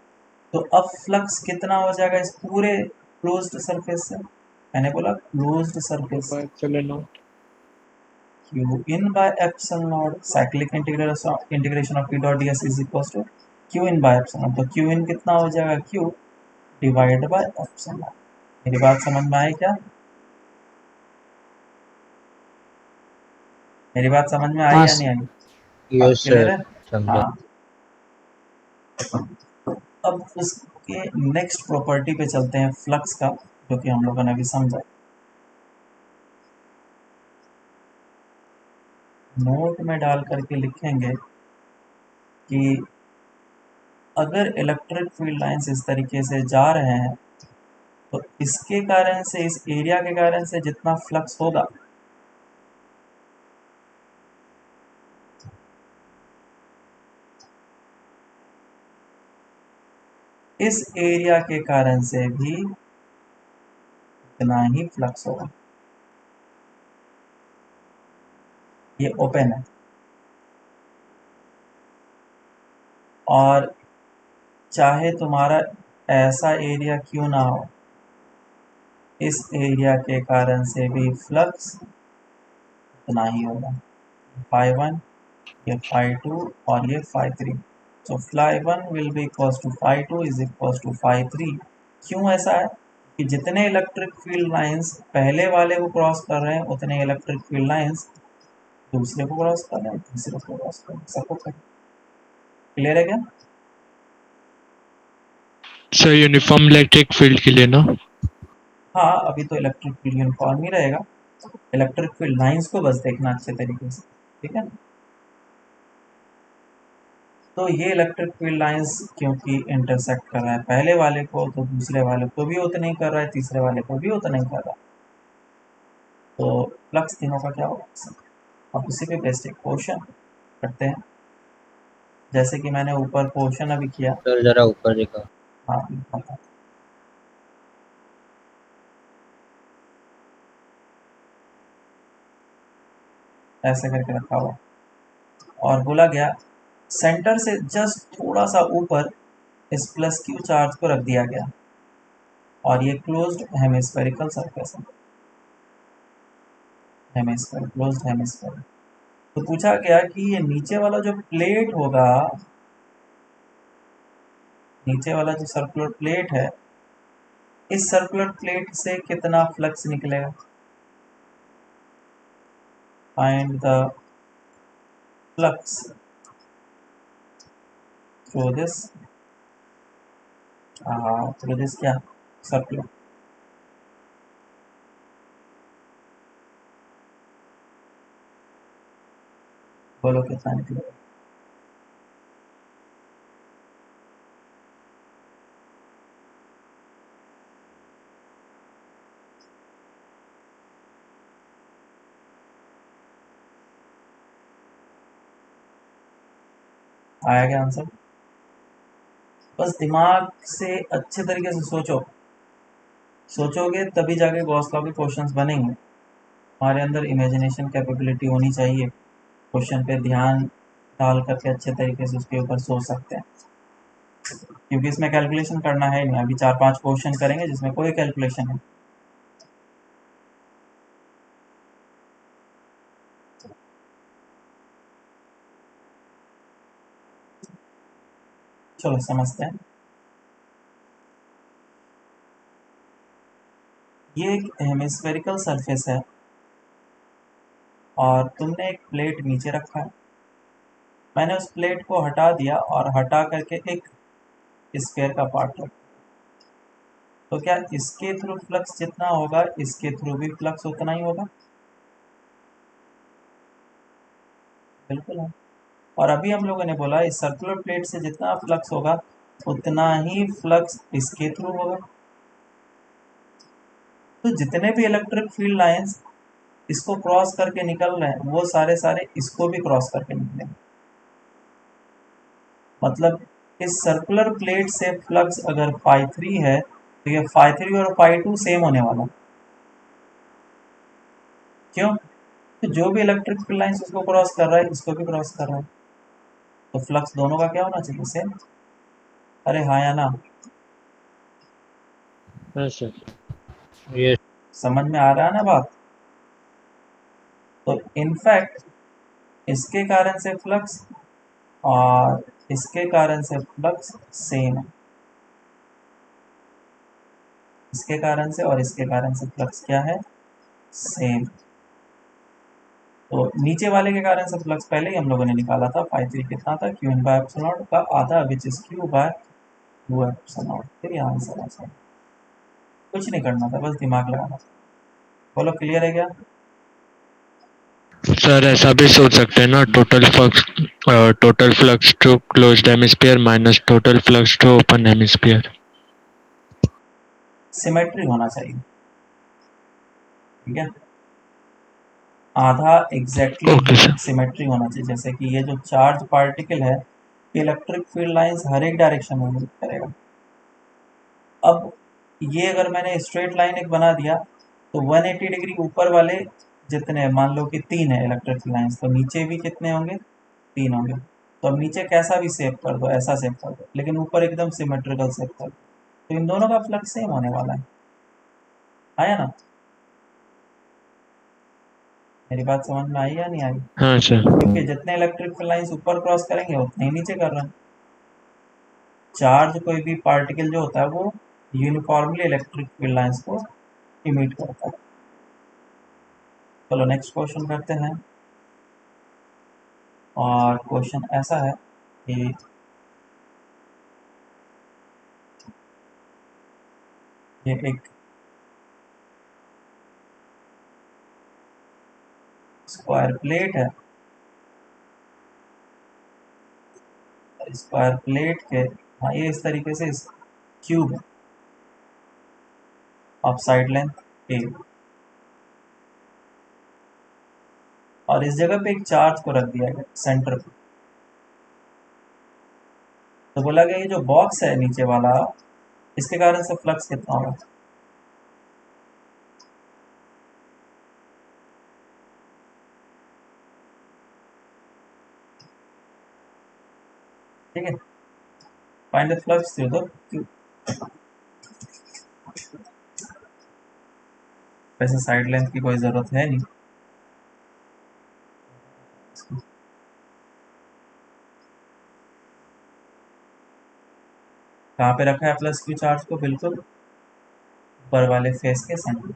तो अब फ्लक्स कितना हो जाएगा इस पूरे क्लोज्ड सरफेस से? मैंने बोला closed surface, q in by epsilon naught cyclic integration of p dot ds is equal to q in by epsilon। तो q in कितना हो जाएगा, q डिवाइड बाय epsilon। मेरी बात समझ में आई क्या? मेरी बात समझ में आई हाँ या नहीं आई? अब यस क्लियर सर, है? समझा। हाँ। अब उसके नेक्स्ट प्रॉपर्टी पे चलते हैं फ्लक्स का, जो कि हम लोगों ने अभी समझा। नोट में डाल करके लिखेंगे कि अगर इलेक्ट्रिक फील्ड लाइंस इस तरीके से जा रहे हैं तो इसके कारण से, इस एरिया के कारण से जितना फ्लक्स होगा इस एरिया के कारण से भी इतना ही फ्लक्स होगा। ये ओपन है, और चाहे तुम्हारा ऐसा एरिया क्यों ना हो, इस एरिया के कारण से भी फ्लक्स इतना ही होगा, फाई वन, ये फाई टू और ये फाई थ्री। तो phi one will be equal to phi two is equal to phi three. क्यों ऐसा है? कि जितने इलेक्ट्रिक फील्ड लाइंस पहले वाले को क्रॉस कर रहे हैं, उतने इलेक्ट्रिक फील्ड लाइंस दूसरे को क्रॉस कर रहे हैं, तीसरे को क्रॉस कर रहे हैं, सबको कर। क्लियर है क्या? सर यूनिफॉर्म इलेक्ट्रिक फील्ड के लिए ना? हाँ, अभी तो इलेक्ट्रिक फील्ड यूनिफॉर्म ही रहेगा, इलेक्ट्रिक फील्ड लाइंस को बस देखना अच्छे तरीके से, ठीक है। तो ये इलेक्ट्रिक फील्ड लाइंस क्योंकि इंटरसेक्ट कर रहा है पहले वाले को, तो दूसरे वाले को भी उतना ही कर रहा है, तीसरे वाले को भी उतना ही कर रहा है, तो फ्लक्स तीनों का क्या होगा। अब उसी पे बेस्ड एक क्वेश्चन करते हैं, जैसे कि मैंने ऊपर क्वेश्चन अभी किया। सर जरा ऊपर देखा। हाँ, बताओ। ऐसे करके रखा हुआ और बोला गया सेंटर से जस्ट थोड़ा सा ऊपर इस प्लस क्यू चार्ज को रख दिया गया, और ये क्लोज्ड हेमिस्फेरिकल सरफेस है, हेमिस्फेयर, क्लोज्ड हेमिस्फेयर। तो पूछा गया कि ये नीचे वाला जो प्लेट होगा, नीचे वाला जो सर्कुलर प्लेट है, इस सर्कुलर प्लेट से कितना फ्लक्स निकलेगा। Find the flux through this, through this क्या, सर्कुलर। बोलो कितना निकलेगा। आया क्या आंसर? बस दिमाग से अच्छे तरीके से सोचो, सोचोगे तभी जाके गॉस लॉ के क्वेश्चंस बनेंगे। हमारे अंदर इमेजिनेशन कैपेबिलिटी होनी चाहिए, क्वेश्चन पे ध्यान डाल करके अच्छे तरीके से उसके ऊपर सोच सकते हैं, क्योंकि इसमें कैलकुलेशन करना है नहीं। अभी 4-5 क्वेश्चन करेंगे जिसमें कोई कैलकुलेशन है। चलो समझते हैं। ये एक हेमिस्फेरिकल सरफेस है और तुमने एक प्लेट नीचे रखा है, मैंने उस प्लेट को हटा दिया और हटा करके एक स्फेयर का पार्ट रखा। तो क्या इसके थ्रू फ्लक्स जितना होगा, इसके थ्रू भी फ्लक्स उतना ही होगा? बिल्कुल है। और अभी हम लोगों ने बोला इस सर्कुलर प्लेट से जितना फ्लक्स होगा उतना ही फ्लक्स इसके थ्रू होगा। तो जितने भी इलेक्ट्रिक फील्ड लाइंस इसको क्रॉस करके निकल रहे हैं, वो सारे सारे इसको भी क्रॉस करके निकलेंगे। मतलब इस सर्कुलर प्लेट से फ्लक्स अगर फाई थ्री है, तो ये फाई थ्री और फाई टू सेम होने वाला, क्यों? तो जो भी इलेक्ट्रिक फील्ड लाइंस उसको क्रॉस कर रहा है इसको भी क्रॉस कर रहा है, तो फ्लक्स दोनों का क्या होना चाहिए? सेम। अरे हाँ या ना? हाँ सर। ये समझ में आ रहा है ना बात? तो इनफैक्ट इसके कारण से फ्लक्स और इसके कारण से फ्लक्स सेम है, इसके कारण से और इसके कारण से फ्लक्स क्या है? सेम। तो नीचे वाले के कारण से फ्लक्स पहले ही हम लोगों ने निकाला था, फाई 3 कितना था? Q in by epsilon naught का आधा, which is Q by 2 epsilon naught. फिर ये आंसर है सर, कुछ नहीं करना था, बस दिमाग लगाना था। बोलो क्लियर है क्या? सर ऐसा भी सोच सकते हैं ना, total flux to closed hemisphere minus total flux to open hemisphere. Symmetry होना चाहिए, ठीक है? आधा एग्जैक्टली ओके सर। सिमेट्री होना चाहिए, जैसे कि ये जो चार्ज पार्टिकल है इलेक्ट्रिक फील्ड लाइंस हर एक डायरेक्शन में मूव करेगा। अब ये अगर मैंने स्ट्रेट लाइन एक बना दिया तो 180 डिग्री ऊपर वाले जितने, मान लो कि 3 है इलेक्ट्रिक फील्ड लाइंस, तो नीचे भी कितने होंगे? 3 होंगे। तो अब नीचे कैसा भी सेव कर दो, ऐसा सेव कर दो, लेकिन ऊपर एकदम सिमेट्रिकल सेव कर दो, तो इन दोनों का फ्लक्स सेम होने वाला है। आया ना? मेरी बात समझ में आई या नहीं आई? हाँ सर। क्योंकि जितने इलेक्ट्रिक फील्ड लाइंस ऊपर क्रॉस करेंगे उतने ही नीचे कर रहे हैं। चार्ज कोई भी पार्टिकल जो होता है वो यूनिफॉर्मली इलेक्ट्रिक फील्ड लाइंस को इमिट करता है। चलो नेक्स्ट क्वेश्चन करते हैं। और क्वेश्चन ऐसा है कि ये एक स्क्वायर प्लेट है, स्क्वायर प्लेट के, हाँ ये इस तरीके से क्यूब है ऑफ साइड लेंथ ए, और इस जगह पे एक चार्ज को रख दिया गया सेंटर पे। तो बोला गया ये जो बॉक्स है नीचे वाला, इसके कारण से फ्लक्स कितना होगा? ठीक है, find the flux through the cube. वैसे साइड लेंथ की कोई जरूरत है नहीं, कहाँ पे रखा है प्लस क्यू चार्ज को? बिल्कुल ऊपर वाले फेस के सेंटर।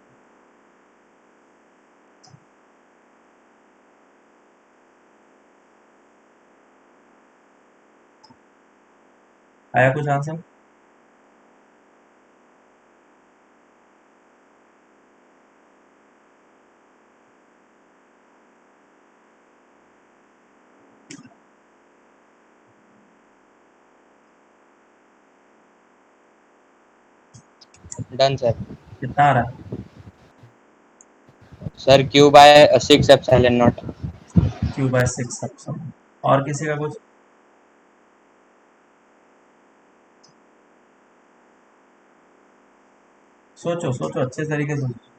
आया कुछ आंसर? Done sir. कितना आ रहा है? Sir Q by 6 epsilon naught. Q by 6 epsilon. और किसी का कुछ? सोचो सोचो अच्छे तरीके से सोचो।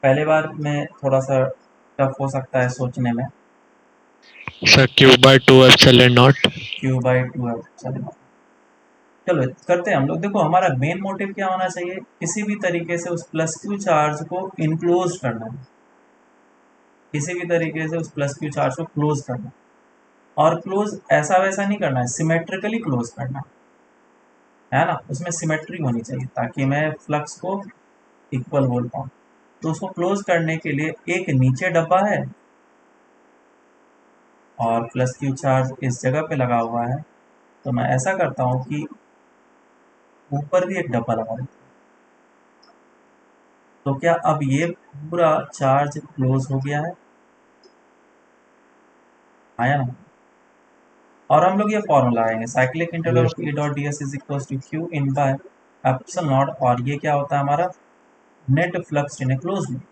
पहले बार में थोड़ा सा टफ हो सकता है सोचने में। Sir Q by 2 epsilon naught. Q by 2 है, चलो चलो करते हैं हम लोग। देखो हमारा मेन मोटिव क्या होना चाहिए, किसी भी तरीके से उस प्लस क्यू चार्ज को इनक्लोज करना है, किसी भी तरीके से उस प्लस क्यू चार्ज को क्लोज करना है। और क्लोज ऐसा वैसा नहीं करना है, सिमेट्रिकली क्लोज करना है ना? उसमें सिमेट्री होनी चाहिए ताकि मैं फ्लक्स को इक्वल बोल पाऊँ। तो उसको क्लोज करने के लिए एक नीचे डब्बा है और प्लस क्यू चार्ज इस जगह पे लगा हुआ है, तो मैं ऐसा करता हूँ कि ऊपर भी एक डब्बा लगा दूँ। तो क्या अब ये पूरा चार्ज क्लोज हो गया है? आया ना? और हम लोग ये फॉर्मूला आएंगे, cyclic integral of E dot D S is equal to Q in by epsilon naught, और ये क्या होता है हमारा? Net flux in a close loop.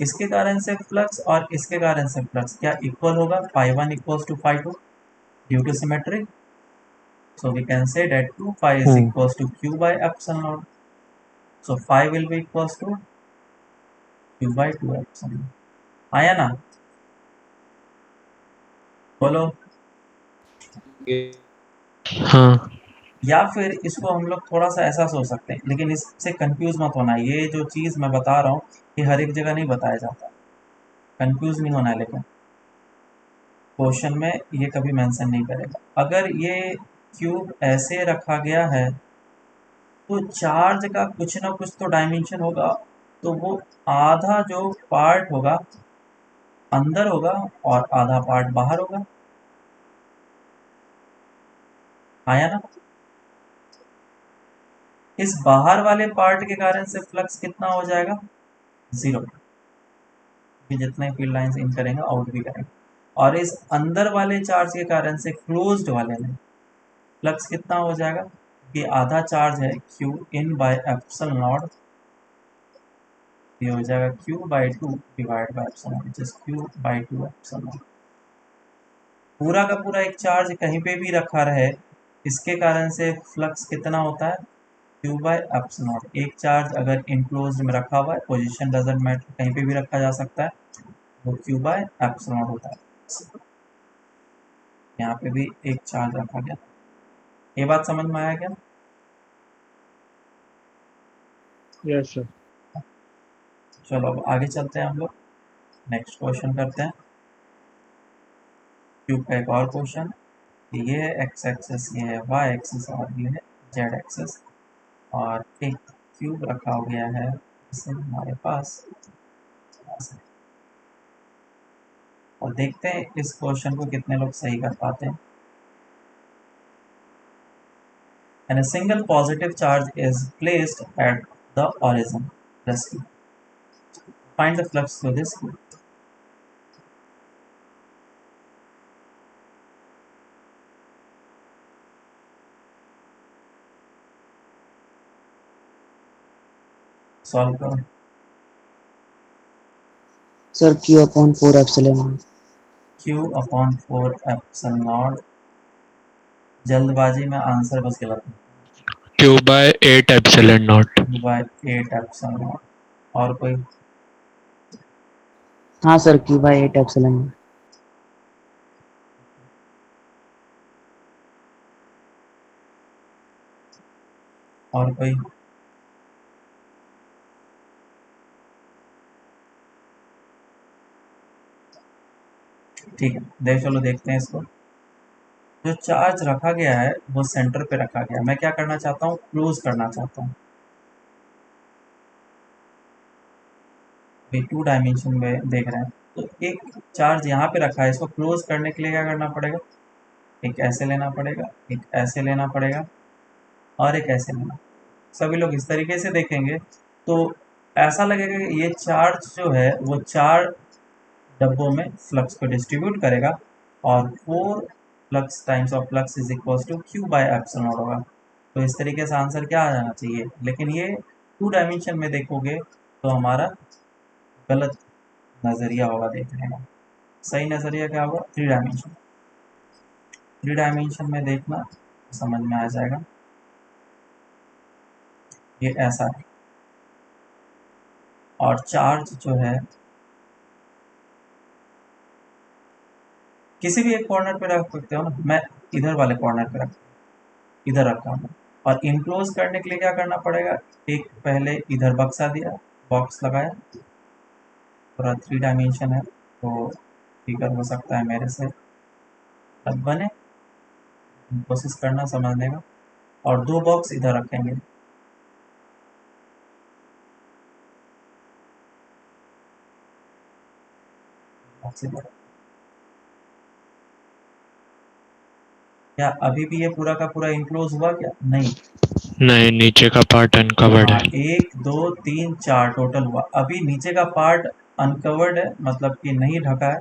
इसके कारण से फ्लक्स और इसके कारण से फ्लक्स क्या इक्वल होगा? Phi 1 equals to phi 2 due to symmetry. So we can say that 2 phi is equals to q by epsilon naught. So phi will be equals to q by 2 epsilon. आया ना, बोलो। हाँ या फिर इसको हम लोग थोड़ा सा ऐसा सोच सकते हैं, लेकिन इससे कंफ्यूज मत होना, ये जो चीज़ मैं बता रहा हूँ ये हर एक जगह नहीं बताया जाता, कंफ्यूज नहीं होना है, लेकिन क्वेश्चन में ये कभी मेंशन नहीं करेगा। अगर ये क्यूब ऐसे रखा गया है तो चार्ज का कुछ ना कुछ तो डायमेंशन होगा, तो वो आधा जो पार्ट होगा अंदर होगा और आधा पार्ट बाहर होगा। आया ना। इस बाहर वाले पार्ट के कारण से फ्लक्स कितना हो जाएगा, 0, कि जितने फील्ड लाइंस इन करेंगे आउट भी करेंगे। और इस अंदर वाले चार्ज के कारण से क्लोज्ड वाले में फ्लक्स कितना हो जाएगा, कि आधा चार्ज है Q in by epsilon not, ये हो जाएगा Q by 2 divide by epsilon not, just Q by 2 epsilon not. पूरा का पूरा एक चार्ज कहीं पे भी रखा रहे, इसके कारण से फ्लक्स कितना होता है, क्यू बाय एप्सिलॉन नॉट। एक चार्ज अगर इनक्लोज में रखा हुआ है, पोजीशन डजंट मैटर, कहीं पे भी रखा जा सकता है, वो क्यू बाय एप्सिलॉन नॉट होता है। यहाँ पे भी एक चार्ज रखा गया। ये बात समझ में आया क्या। Yes sir. चलो अब आगे चलते हैं हम लोग, नेक्स्ट क्वेश्चन करते हैं। क्यूब का एक और क्वेश्चन, ये है एक्स एक्सेस, ये है वाई एक्सेस और ये है जेड एक्सेस, और एक क्यूब रखा हो गया है इसे हमारे पास, और देखते हैं इस क्वेश्चन को कितने लोग सही कर पाते हैं। And a single positive charge is placed at the origin. Plus Q. Find the flux through this Q. Solve करो। Sir Q/4 epsilon. Q upon 4 epsilon naught. जल्दबाजी में आंसर बस गलत है। Q/8 epsilon naught. Q by 8 epsilon naught. और कोई। हाँ sir Q/8 epsilon. और कोई। ठीक है, चलो देखते हैं इसको। जो चार्ज रखा गया है वो सेंटर पे रखा गया है, मैं क्या करना चाहता हूँ, क्लोज करना चाहता हूँ। टू डायमेंशन में देख रहे हैं, तो एक चार्ज यहाँ पे रखा है, इसको क्लोज करने के लिए क्या करना पड़ेगा, एक ऐसे लेना पड़ेगा, एक ऐसे लेना पड़ेगा, और एक ऐसे लेना। सभी लोग इस तरीके से देखेंगे तो ऐसा लगेगा कि ये चार्ज जो है वो चार डब्बों में फ्लक्स को डिस्ट्रीब्यूट करेगा, और 4 फ्लक्स times of flux is equal to Q by epsilon naught होगा। तो इस तरीके से आंसर क्या आ जाना चाहिए, लेकिन ये टू डायमेंशन में देखोगे तो हमारा गलत नज़रिया होगा देखने का। सही नज़रिया क्या होगा, थ्री डायमेंशन। थ्री डायमेंशन में देखना समझ में आ जाएगा। ये ऐसा है, और चार्ज जो है किसी भी एक कॉर्नर पे रख सकते हो ना, मैं इधर वाले कॉर्नर पे इधर रखा हूँ। और इनक्लोज करने के लिए क्या करना पड़ेगा, एक पहले इधर बक्सा दिया, बॉक्स लगाया, पूरा थ्री डायमेंशन है तो फिगर हो सकता है मेरे से तब बने, कोशिश करना समझने का। और दो बॉक्स इधर रखेंगे, बॉक्स इधर। क्या अभी भी ये पूरा का पूरा इनक्लोज हुआ क्या, नहीं। नहीं, नीचे का पार्ट अनकवर्ड हाँ, है। 1 2 3 4 टोटल हुआ, अभी नीचे का पार्ट अनकवर्ड है, मतलब कि नहीं ढका है,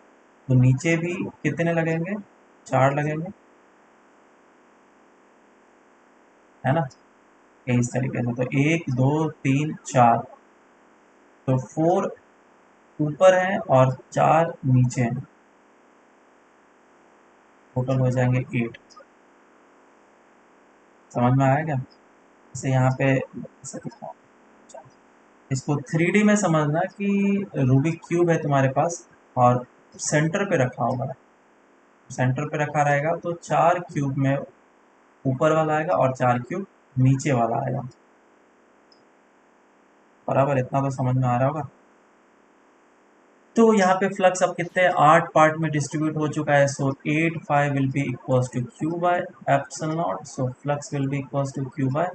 तो नीचे भी कितने लगेंगे, 4 लगेंगे, है ना। इस तरीके से तो 1 2 3 4, तो 4 ऊपर है और 4 नीचे हैं, टोटल हो जाएंगे 8। समझ में आया क्या। जैसे यहाँ पे ऐसे दिखा हूं। इसको 3D में समझना कि रूबिक क्यूब है तुम्हारे पास, और सेंटर पे रखा होगा, सेंटर पे रखा रहेगा तो 4 क्यूब में ऊपर वाला आएगा और 4 क्यूब नीचे वाला आएगा। बराबर, इतना तो समझ में आ रहा होगा। तो यहाँ पे फ्लक्स अब कितने 8 पार्ट में डिस्ट्रीब्यूट हो चुका है। So 8 5 will be equals to Q by epsilon naught. So flux will be equals to Q by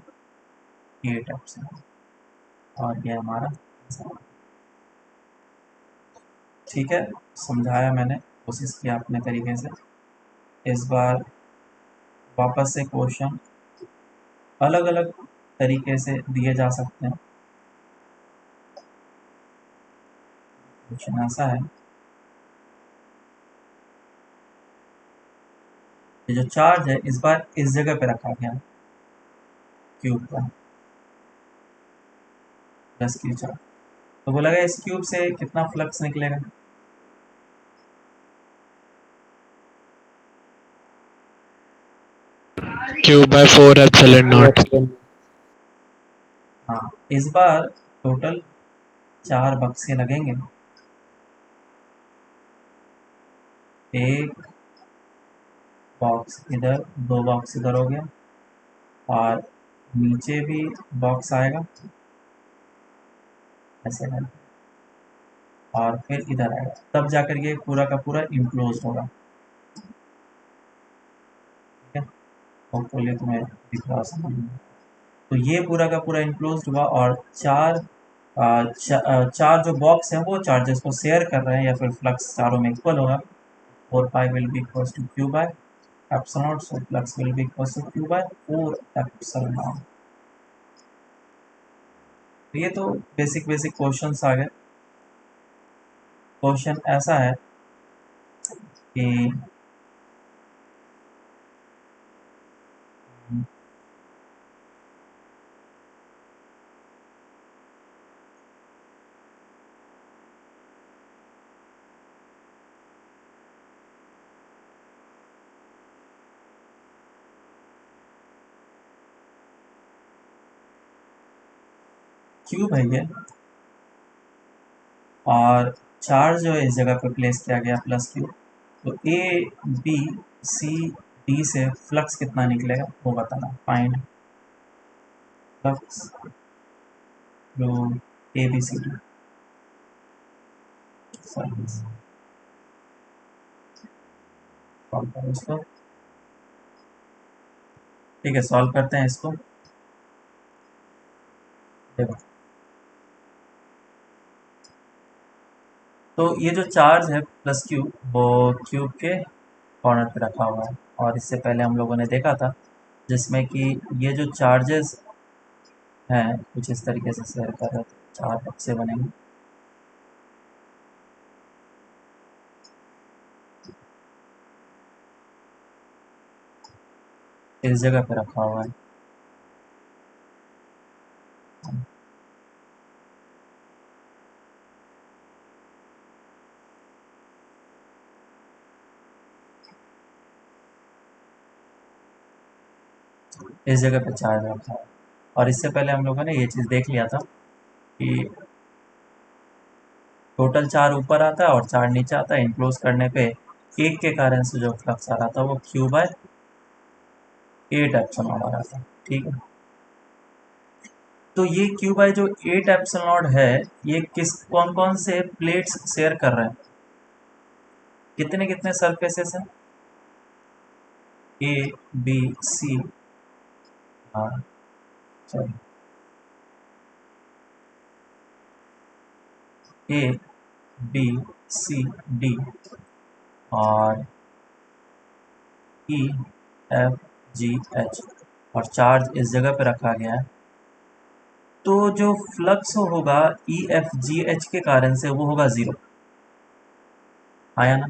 8 epsilon. और ये हमारा आंसर। ठीक है, समझाया मैंने, कोशिश किया अपने तरीके से। इस बार वापस से क्वेश्चन अलग अलग तरीके से दिए जा सकते हैं। क्वेश्चन ऐसा है, ये जो चार्ज है इस बार इस जगह पे रखा गया है क्यूब का, प्लस क्यू चार्ज। तो बोला गया इस क्यूब से कितना फ्लक्स निकलेगा। Q by 4 epsilon to naught. Epsilon हाँ, इस बार टोटल 4 बक्से लगेंगे। एक बॉक्स इधर, 2 बॉक्स इधर हो गया, और नीचे भी बॉक्स आएगा ऐसे करके, और फिर इधर आएगा, तब जाकर ये पूरा का पूरा इम्क्लोज होगा। ठीक है, होपफुली तुम्हें दिख रहा समझ में। तो ये पूरा का पूरा इम्क्लोज हुआ, और चार जो बॉक्स हैं वो चार्जेस को शेयर कर रहे हैं, या फिर फ्लक्स चारों में इक्वल होगा। 4 pi will be equals to Q by epsilon naught. So flux will be equals to Q by 4 epsilon naught. तो ये तो बेसिक बेसिक क्वेश्चंस आ गए। क्वेश्चन ऐसा है कि क्यूब है ये, और चार्ज जो है इस जगह पे प्लेस किया गया प्लस क्यू। तो ए बी सी डी से फ्लक्स कितना निकलेगा वो बताना। Find flux through A B C D surface. Solve करो इसको। ठीक है, सॉल्व करते हैं इसको। देखो, तो ये जो चार्ज है प्लस क्यू, वो क्यूब के कॉर्नर पे रखा हुआ है, और इससे पहले हम लोगों ने देखा था जिसमें कि ये जो चार्जेस हैं कुछ इस तरीके से शेयर कर रहे थे, 4 बक्से बनेंगे। इस जगह पे रखा हुआ है। इस जगह पे चार्ज रखा है, और इससे पहले हम लोगों ने ये चीज़ देख लिया था कि टोटल 4 ऊपर आता है और 4 नीचे आता है। इनक्लोज करने पे एक के कारण से जो फ्लक्स आ रहा था वो क्यू बाय 8 एप्सिलॉन नॉट आ रहा था। ठीक है, तो ये क्यू बाय जो 8 एप्सिलॉन नॉट है, ये कौन कौन से प्लेट्स शेयर कर रहे हैं, कितने कितने सरफेसेस हैं। ए बी सी, हाँ sorry, A B C D और ई एफ जी एच, और चार्ज इस जगह पे रखा गया है। तो जो फ्लक्स होगा ई एफ जी एच के कारण से वो होगा 0। आया ना।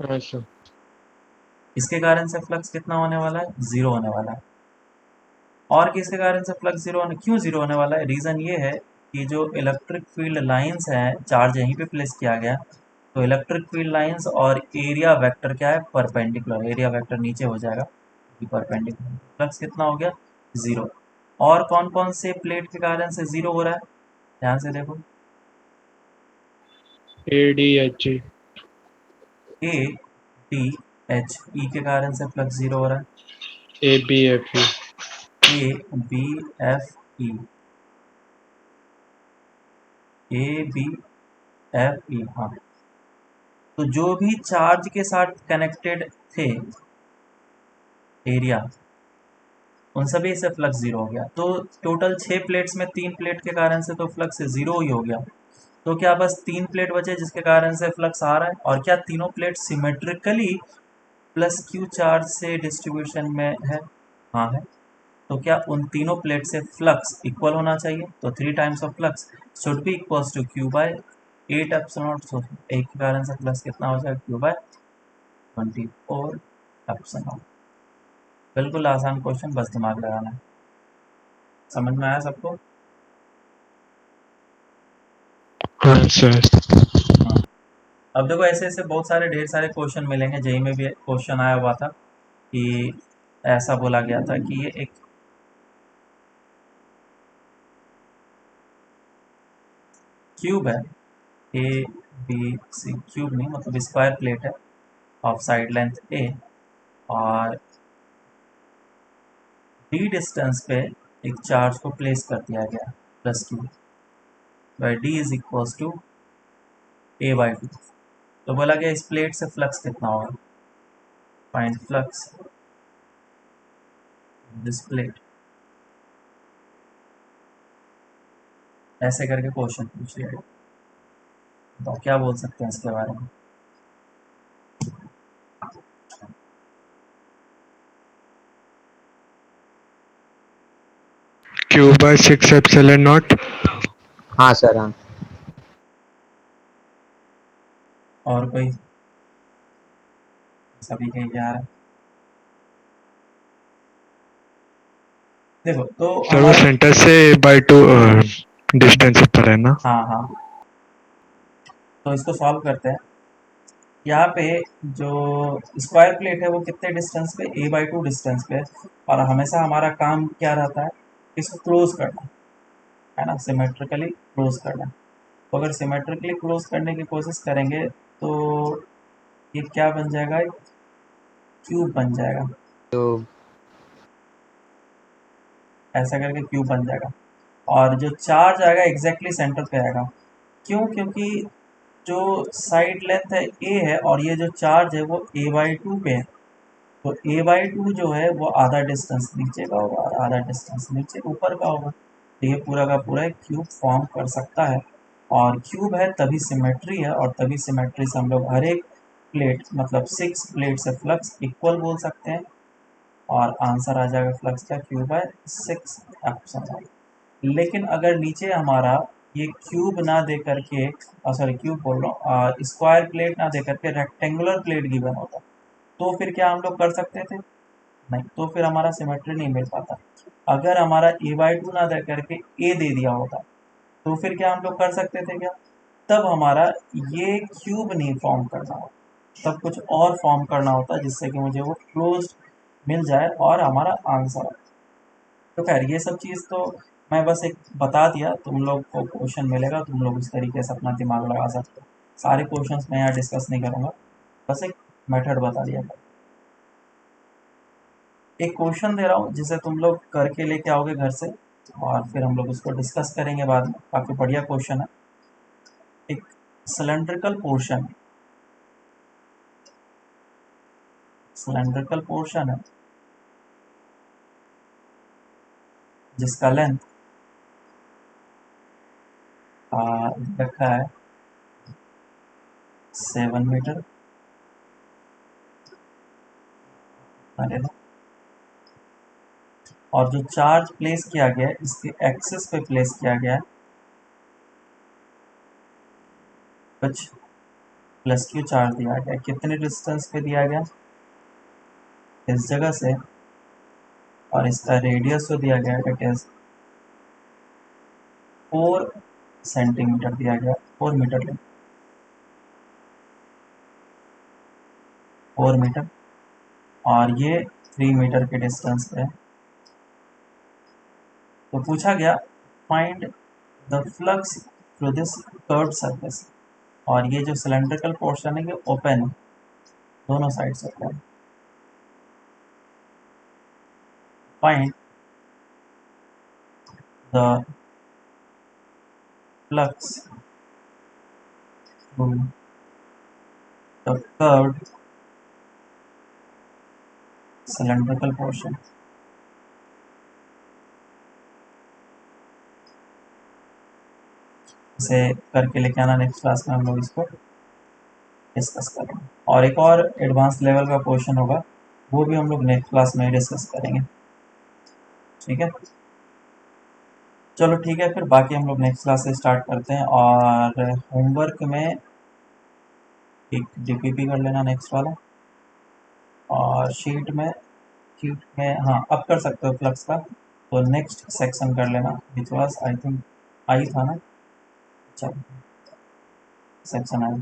ऐसा इसके कारण से फ्लक्स कितना होने वाला है, 0 होने वाला है। और किसके कारण से फ्लक्स 0 होने, क्यों 0 होने वाला है, रीज़न ये है कि जो इलेक्ट्रिक फील्ड लाइंस हैं, चार्ज यहीं पे प्लेस किया गया, तो इलेक्ट्रिक फील्ड लाइंस और एरिया वेक्टर क्या है, परपेंडिकुलर। एरिया वेक्टर नीचे हो जाएगा, परपेंडिकुलर। फ्लक्स कितना हो गया, 0। और कौन कौन से प्लेट के कारण से 0 हो रहा है, ध्यान से देखो। ADHG A D H E के कारण से फ्लक्स जीरो हो रहा है। ABFE A B F E A B F E, हाँ। तो जो भी चार्ज के साथ कनेक्टेड थे एरिया, उन सभी से फ्लक्स जीरो हो गया। तो टोटल 6 प्लेट्स में 3 प्लेट के कारण से तो फ्लक्स जीरो ही हो गया। तो क्या बस 3 प्लेट बचे जिसके कारण से फ्लक्स आ रहा है? और क्या तीनों plate symmetrically plus Q charge से डिस्ट्रीब्यूशन में है? हाँ है। तो क्या उन तीनों प्लेट से फ्लक्स इक्वल होना चाहिए? तो 3 times of flux should be equals to Q by 8 epsilon. So एक के कारण से फ्लक्स कितना हो जाएगा? Q by 24 epsilon. बिल्कुल आसान क्वेश्चन, बस दिमाग लगाना है। समझ में आया सबको? हाँ सर। हाँ। अब देखो ऐसे ऐसे बहुत सारे ढेर सारे क्वेश्चन मिलेंगे। जेई में भी क्वेश्चन आया हुआ था कि ऐसा बोला गया था कि ये एक क्यूब है, ए बी सी, क्यूब नहीं मतलब स्क्वायर प्लेट है ऑफ साइड लेंथ ए, और डी डिस्टेंस पे एक चार्ज को प्लेस कर दिया गया plus Q by D is equals to A by two. तो बोला गया इस प्लेट से फ्लक्स कितना होगा? Find flux this plate. ऐसे करके क्वेश्चन पूछ लिया गया। तो क्या बोल सकते हैं इसके बारे में? Q by 6 epsilon naught हाँ सर, हाँ। और कोई? सभी कहीं जा रहा है। देखो तो सर वो हमारा, सेंटर से by 2 डिस्टेंस ऊपर है ना। हाँ हाँ, तो इसको सॉल्व करते हैं। यहाँ पे जो स्क्वायर प्लेट है वो कितने डिस्टेंस पे? ए बाई टू डिस्टेंस पे। और हमेशा हमारा काम क्या रहता है? इसको क्लोज करना है ना, सिमेट्रिकली क्लोज करना। तो अगर सिमेट्रिकली क्लोज करने की कोशिश करेंगे तो ये क्या बन जाएगा? क्यूब बन जाएगा। तो ऐसा करके क्यूब बन जाएगा। और जो चार्ज आएगा एग्जैक्टली सेंटर पे आएगा। क्यों? क्योंकि जो साइड लेंथ है ए है और ये जो चार्ज है वो ए बाई टू पे है। तो ए बाई टू जो है वो आधा डिस्टेंस नीचे का होगा और आधा डिस्टेंस नीचे ऊपर का होगा। तो ये पूरा का पूरा एक क्यूब फॉर्म कर सकता है। और क्यूब है तभी सिमेट्री है, और तभी सिमेट्री से हम लोग हर एक प्लेट मतलब 6 प्लेट से फ्लक्स इक्वल बोल सकते हैं। और आंसर आ जाएगा फ्लक्स का क्यूब बाय 6 एप्सिलॉन। लेकिन अगर नीचे हमारा ये क्यूब ना दे करके, सॉरी क्यूब बोल रहा हूँ, स्क्वायर प्लेट ना दे करके रेक्टेंगुलर प्लेट गिवन होता, तो फिर क्या हम लोग कर सकते थे? नहीं, तो फिर हमारा सिमेट्री नहीं मिल पाता। अगर हमारा ए बाई टू ना दे करके ए दे दिया होता, तो फिर क्या हम लोग कर सकते थे क्या? तब हमारा ये क्यूब नहीं फॉर्म करना होता, तब कुछ और फॉर्म करना होता जिससे कि मुझे वो क्लोज मिल जाए और हमारा आंसर आए। तो खैर ये सब चीज़ तो मैं बस एक बता दिया, तुम लोग को क्वेश्चन मिलेगा, तुम लोग उस तरीके से अपना दिमाग लगा सकते हो। सारे क्वेश्चंस मैं यहाँ डिस्कस नहीं करूँगा, बस एक मेथड बता दिया। एक क्वेश्चन दे रहा हूँ जिसे तुम लोग करके लेके आओगे घर से, और फिर हम लोग उसको डिस्कस करेंगे बाद में। काफ़ी बढ़िया क्वेश्चन है। एक सिलेंड्रिकल पोर्शन है जिसका लेंथ रखा है 7 मीटर। अरे ना, और जो चार्ज प्लेस किया गया है इसके एक्सिस पे प्लेस किया गया है कुछ प्लस क्यू चार्ज दिया गया है। कितने डिस्टेंस पे दिया गया? इस जगह से, और इसका रेडियस जो दिया गया है इट इज 4 सेंटीमीटर दिया गया, 4 मीटर लें, 4 मीटर। और ये 3 मीटर के डिस्टेंस पे है। तो पूछा गया find the flux through this curved surface. और ये जो सिलेंड्रिकल पोर्शन है ये ओपन है, दोनों साइड से open. Find the flux through the curved cylindrical portion. इसे करके लेके आना, नेक्स्ट क्लास में हम लोग इसको डिस्कस करेंगे। और एक और एडवांस लेवल का क्वेश्चन होगा, वो भी हम लोग नेक्स्ट क्लास में डिस्कस करेंगे। ठीक है, चलो ठीक है, फिर बाकी हम लोग नेक्स्ट क्लास से स्टार्ट करते हैं। और होमवर्क में एक डीपीपी कर लेना नेक्स्ट वाला, और शीट में हाँ अब कर सकते हो फ्लक्स का, तो नेक्स्ट सेक्शन कर लेना which was I think I था ना। चलो सेक्शन आई